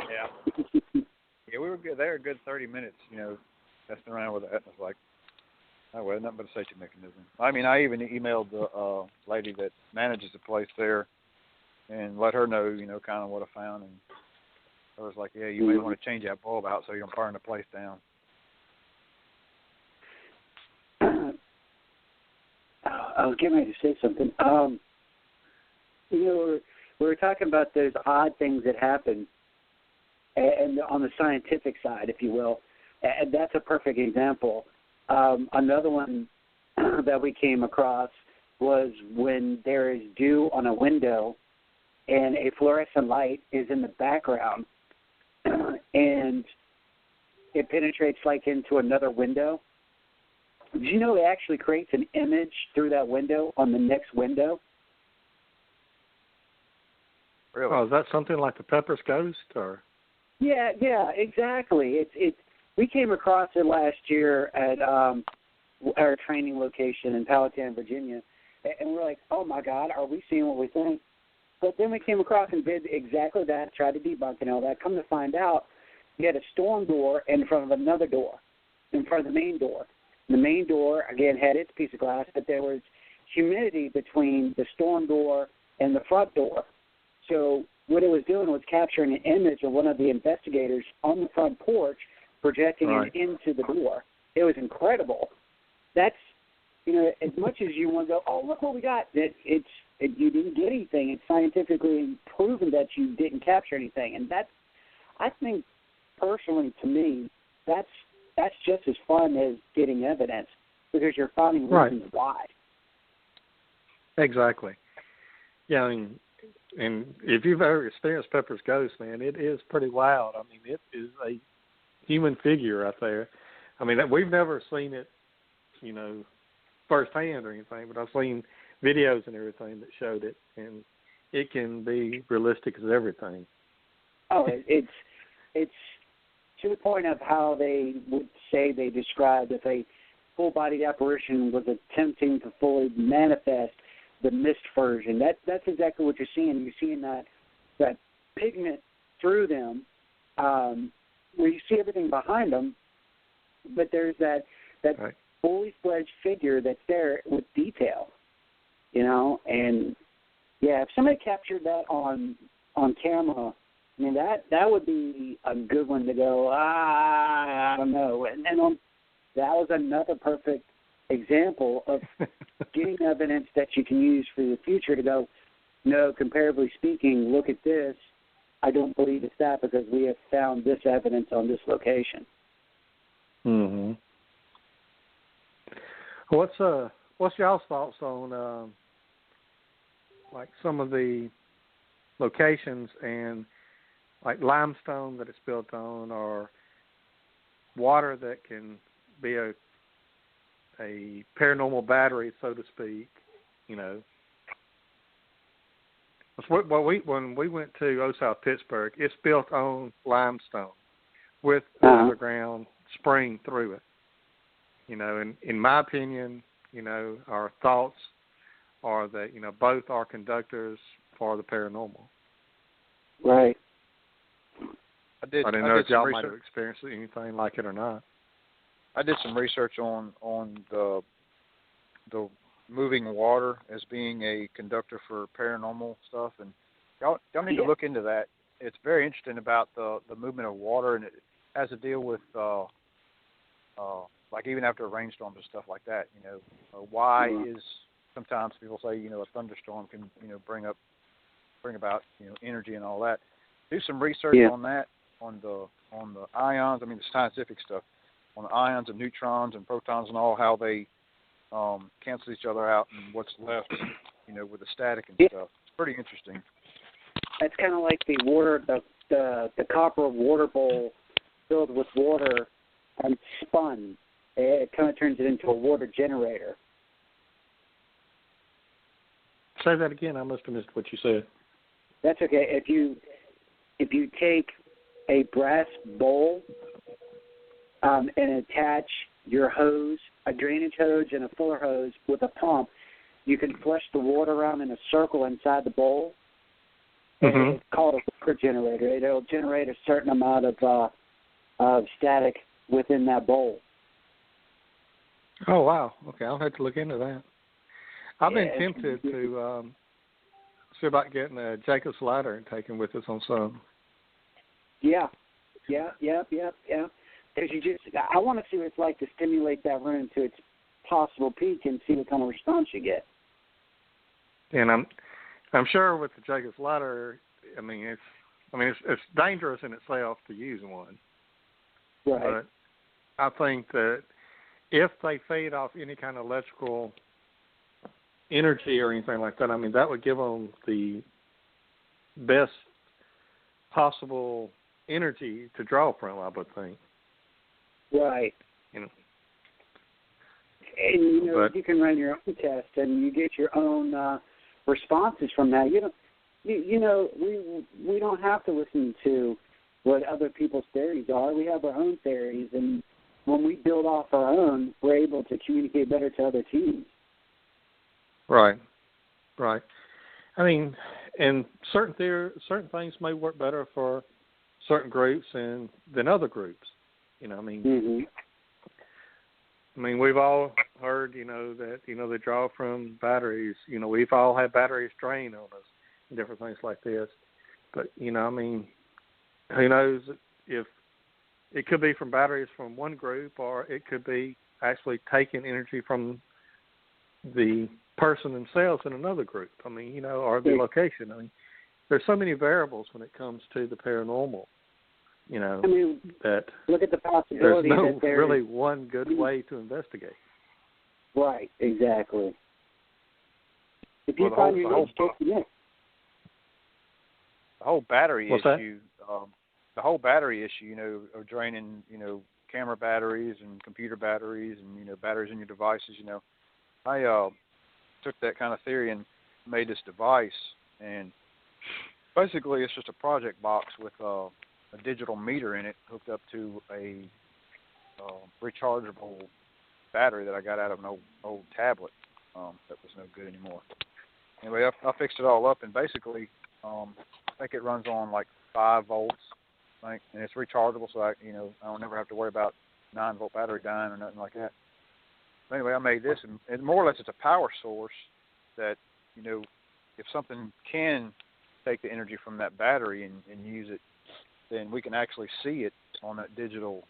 Yeah. Yeah, we were good there a good 30 minutes, messing around with that. And I was like, oh, well, nothing but a safety mechanism. I mean, I even emailed the lady that manages the place there and let her know, kind of what I found. And I was like, yeah, you may want to change that bulb out so you don't burn the place down. I was getting ready to say something. We were talking about those odd things that happen, and on the scientific side, if you will, and that's a perfect example. Another one that we came across was when there is dew on a window and a fluorescent light is in the background and it penetrates like into another window. Did you know it actually creates an image through that window on the next window? Really? Oh, is that something like the Pepper's Ghost, or? Yeah, exactly. We came across it last year at our training location in Powhatan, Virginia, and we're like, oh my God, are we seeing what we think? But then we came across and did exactly that, tried to debunk and all that. Come to find out, you had a storm door in front of another door, in front of the main door. The main door, again, had its piece of glass, but there was humidity between the storm door and the front door. So what it was doing was capturing an image of one of the investigators on the front porch, projecting it into the door. It was incredible. That's, as much as you want to go, oh, look what we got, you didn't get anything. It's scientifically proven that you didn't capture anything. And that's, I think, personally, to me, that's just as fun as getting evidence, because you're finding reasons why. Exactly. Yeah, I mean, and if you've ever experienced Pepper's Ghost, man, it is pretty wild. I mean, it is a human figure out there. I mean, we've never seen it, firsthand or anything, but I've seen videos and everything that showed it, and it can be realistic as everything. Oh, it's to the point of how they would say they described if a full-bodied apparition was attempting to fully manifest the mist version. That's exactly what you're seeing. You're seeing that pigment through them, where you see everything behind them, but there's that fully fledged figure that's there with detail, and yeah, if somebody captured that on camera, I mean, that would be a good one to go, I don't know. And that was another perfect example of getting evidence that you can use for the future to go, no, comparatively speaking, look at this. I don't believe it's that because we have found this evidence on this location. Mm-hmm. What's y'all's thoughts on like some of the locations and like limestone that it's built on, or water that can be a paranormal battery, so to speak. You know, when we went to South Pittsburgh, it's built on limestone with an underground spring through it. You know, and in my opinion, you know, our thoughts are that, you know, both are conductors for the paranormal. Right. I didn't know if y'all might have experienced anything like it or not. I did some research on the moving water as being a conductor for paranormal stuff, and y'all need to look into that. It's very interesting about the movement of water, and it has to deal with like even after rainstorms and stuff like that. You know, why is sometimes people say, you know, a thunderstorm can, you know, bring about, you know, energy and all that. Do some research on that, on the ions. I mean, the scientific stuff on the ions and neutrons and protons and all, how they cancel each other out and what's left, you know, with the static and stuff. It's pretty interesting. That's kind of like the water, the copper water bowl filled with water and spun. It kind of turns it into a water generator. Say that again. I must have missed what you said. That's okay. If you take a brass bowl and attach your hose, a drainage hose and a filler hose with a pump, you can flush the water around in a circle inside the bowl. And it's called a water generator. It'll generate a certain amount of static within that bowl. Oh, wow. Okay, I'll have to look into that. I've been tempted to see about getting a Jacob's ladder and taking with us on some. Yeah. Because I want to see what it's like to stimulate that room to its possible peak and see what kind of response you get. And I'm sure with the Jacob's ladder, it's dangerous in itself to use one. Right. But I think that if they feed off any kind of electrical energy or anything like that, I mean, that would give them the best possible energy to draw from, I would think. Right. You know. And, you know, you can run your own test and you get your own responses from that. You know, we don't have to listen to what other people's theories are. We have our own theories, and when we build off our own, we're able to communicate better to other teams. Right. I mean, and certain things may work better for certain groups than other groups. You know, I mean, I mean, we've all heard, you know, that, you know, they draw from batteries. You know, we've all had batteries drain on us and different things like this. But, you know, I mean, who knows if it could be from batteries from one group, or it could be actually taking energy from the person themselves in another group. I mean, you know, or the location. I mean, there's so many variables when it comes to the paranormal. You know, I mean, that look at the possibility there's no that there's really one good way to investigate. Right, exactly. If you find your the whole battery issue, the whole battery issue, you know, of draining, you know, camera batteries and computer batteries and, you know, batteries in your devices, you know, I took that kind of theory and made this device, and basically it's just a project box with a digital meter in it hooked up to a rechargeable battery that I got out of an old tablet that was no good anymore. Anyway, I fixed it all up, and basically I think it runs on like 5 volts, and it's rechargeable, so I don't never have to worry about 9-volt battery dying or nothing like that. But anyway, I made this, and more or less it's a power source that, you know, if something can take the energy from that battery and use it, then we can actually see it on that digital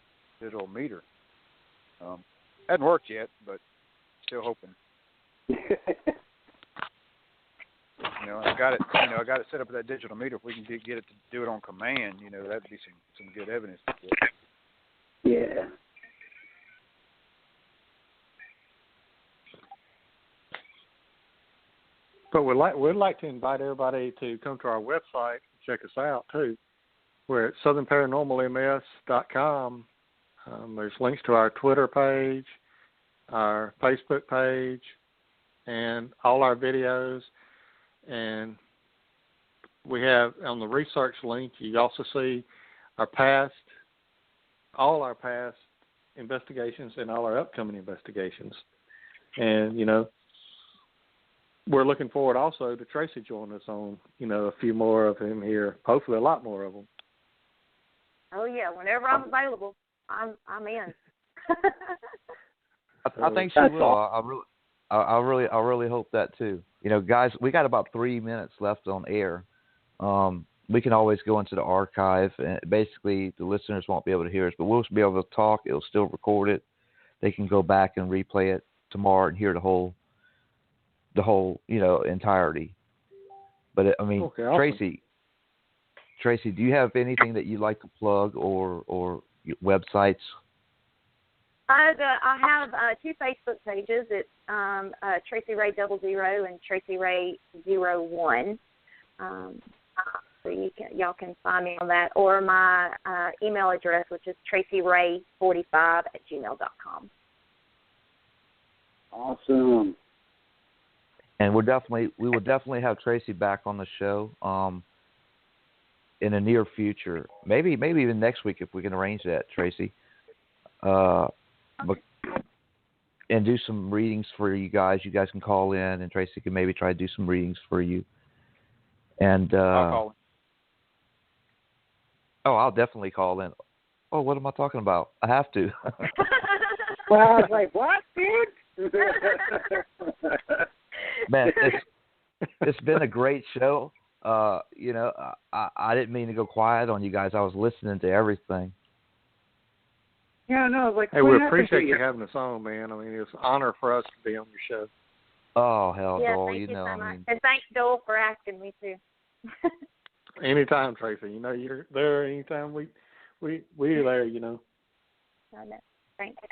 meter. Hadn't worked yet, but still hoping. You know, I got it set up with that digital meter. If we can get it to do it on command, you know, that'd be some good evidence to get. Yeah. But we'd like to invite everybody to come to our website and check us out too. We're at southernparanormalms.com. There's links to our Twitter page, our Facebook page, and all our videos. And we have on the research link, you also see all our past investigations and all our upcoming investigations. And, we're looking forward also to Tracy joining us on, a few more of them here, hopefully a lot more of them. Oh, yeah, whenever I'm available, I'm in. I think she will. I really hope that too. Guys, we got about 3 minutes left on air. We can always go into the archive, and basically the listeners won't be able to hear us, but we'll be able to talk. It'll still record it. They can go back and replay it tomorrow and hear the whole entirety. But okay, awesome. Tracy, do you have anything that you'd like to plug or websites? I have 2 Facebook pages. It's Tracy Ray 00 and Tracy Ray 01. So y'all can find me on that, or my email address, which is tracyray45@gmail.com. Awesome. And we will definitely have Tracy back on the show in the near future. Maybe even next week if we can arrange that, Tracy. And do some readings for you guys. You guys can call in, and Tracy can maybe try to do some readings for you. And I'll call in. Oh, I'll definitely call in. Oh, what am I talking about? I have to. Well, I was like, what, dude? Man, it's been a great show. I didn't mean to go quiet on you guys. I was listening to everything. Yeah, no, I was like, hey, we appreciate you having us on, man. I mean, it's an honor for us to be on your show. Oh, hell, yeah, Doyle, thank you so much. And thanks, Doyle, for asking me too. Anytime, Tracy. You're there anytime we're there, I know. Thanks.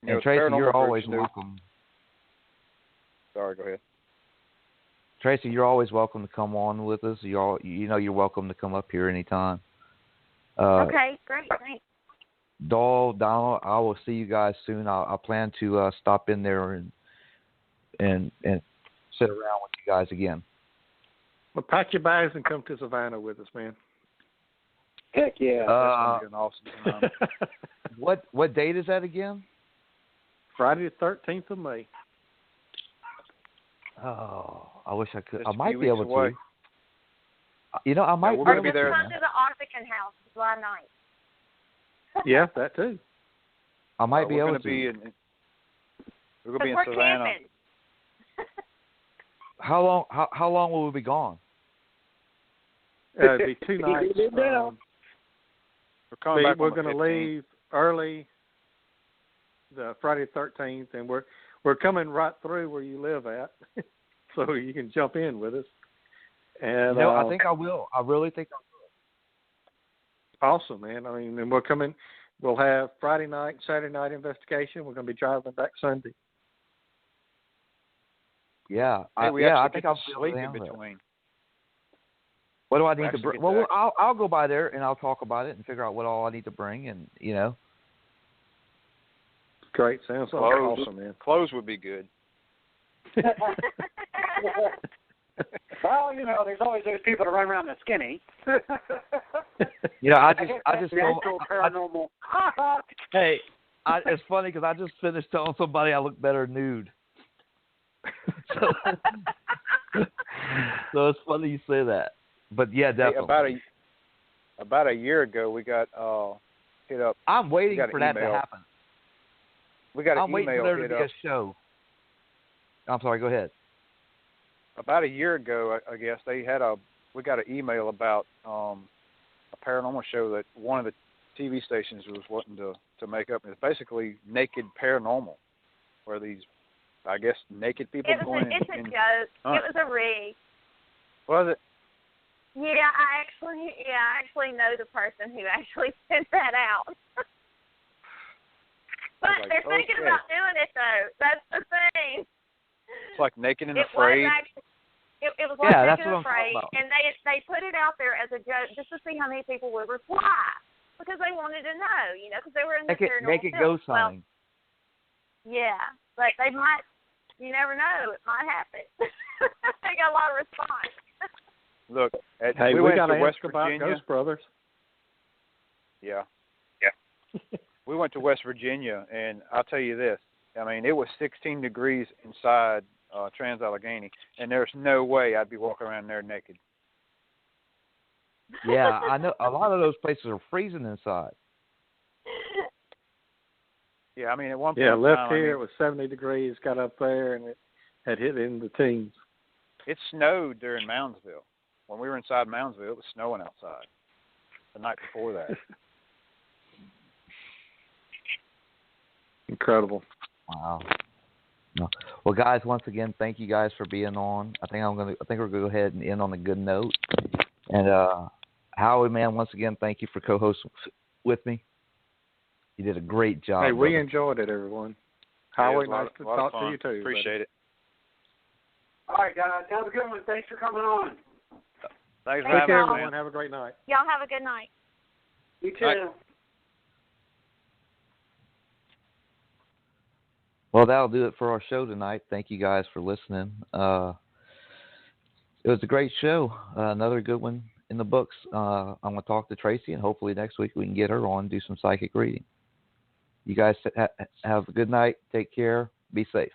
And Tracy, you're always welcome. Sorry, go ahead. Tracy, you're always welcome to come on with us. You're welcome to come up here anytime. Okay, great, thanks. Doyle, Donald, I will see you guys soon. I plan to stop in there and sit around with you guys again. Well, pack your bags and come to Savannah with us, man. Heck yeah. That's an awesome time. What date is that again? Friday the 13th of May. Oh, I wish I could. Just I might be able away. to. I might we're be be there. Come to the Arctican House July 9th. Yeah, that too. I might be able to. We're going to be in We're Savannah. camping. How long will we be gone? It'll be 2 nights. We're going to leave early the Friday the 13th, and we're coming right through where you live at, so you can jump in with us. And I think I will. I really think I will. Awesome, man. I mean, and we're coming. We'll have Friday night, Saturday night investigation. We're going to be driving back Sunday. Yeah, I think I'll sleep in between. What do I need to bring? Well, I'll go by there and I'll talk about it and figure out what all I need to bring, and Great, sounds awesome, man. Clothes would be good. Well, there's always those people that run around that's skinny. I just paranormal. Hey, it's funny because I just finished telling somebody I look better nude. So it's funny you say that, but yeah, definitely. Hey, about a year ago, we got hit up. I'm waiting for that to happen. We got an I'm waiting email for there to be a show. I'm sorry. Go ahead. About a year ago, I guess we got an email about a paranormal show that one of the TV stations was wanting to make up. It's basically Naked Paranormal, where these, I guess, naked people It's a joke. It was a rig. Was it? Yeah, I actually know the person who actually sent that out. But they're thinking about doing it though. That's the thing. It's like Naked and Afraid. It was like that's Naked what I'm Afraid, talking about. and they put it out there as a joke just to see how many people would reply because they wanted to know, because they were in the paranormal Make it field. ghost hunting. Well, yeah, but they might. You never know. It might happen. They got a lot of response. Look, hey, we went got to to West ask about Virginia. Ghost Brothers. Yeah. We went to West Virginia, and I'll tell you this. I mean, it was 16 degrees inside Trans-Allegheny, and there's no way I'd be walking around there naked. Yeah, I know. A lot of those places are freezing inside. Yeah, I mean, at one point Yeah, in left time, here it was 70 degrees, got up there, and it had hit in the teens. It snowed during Moundsville. When we were inside Moundsville, it was snowing outside the night before that. Incredible. Wow. No. Well, guys, once again, thank you guys for being on. I think we're gonna go ahead and end on a good note. And Howie, man, once again, thank you for co-hosting with me. You did a great job. Hey, we brother. enjoyed it, everyone. Yeah, Howie, nice to talk to you too. Appreciate it. All right, guys. Have a good one. Thanks for coming on. Thanks for Take having care, us, everyone. man. Have a great night. Y'all have a good night. You too. Right. Well, that'll do it for our show tonight. Thank you guys for listening. It was a great show. Another good one in the books. I'm going to talk to Tracy, and hopefully next week we can get her on and do some psychic reading. You guys have a good night. Take care. Be safe.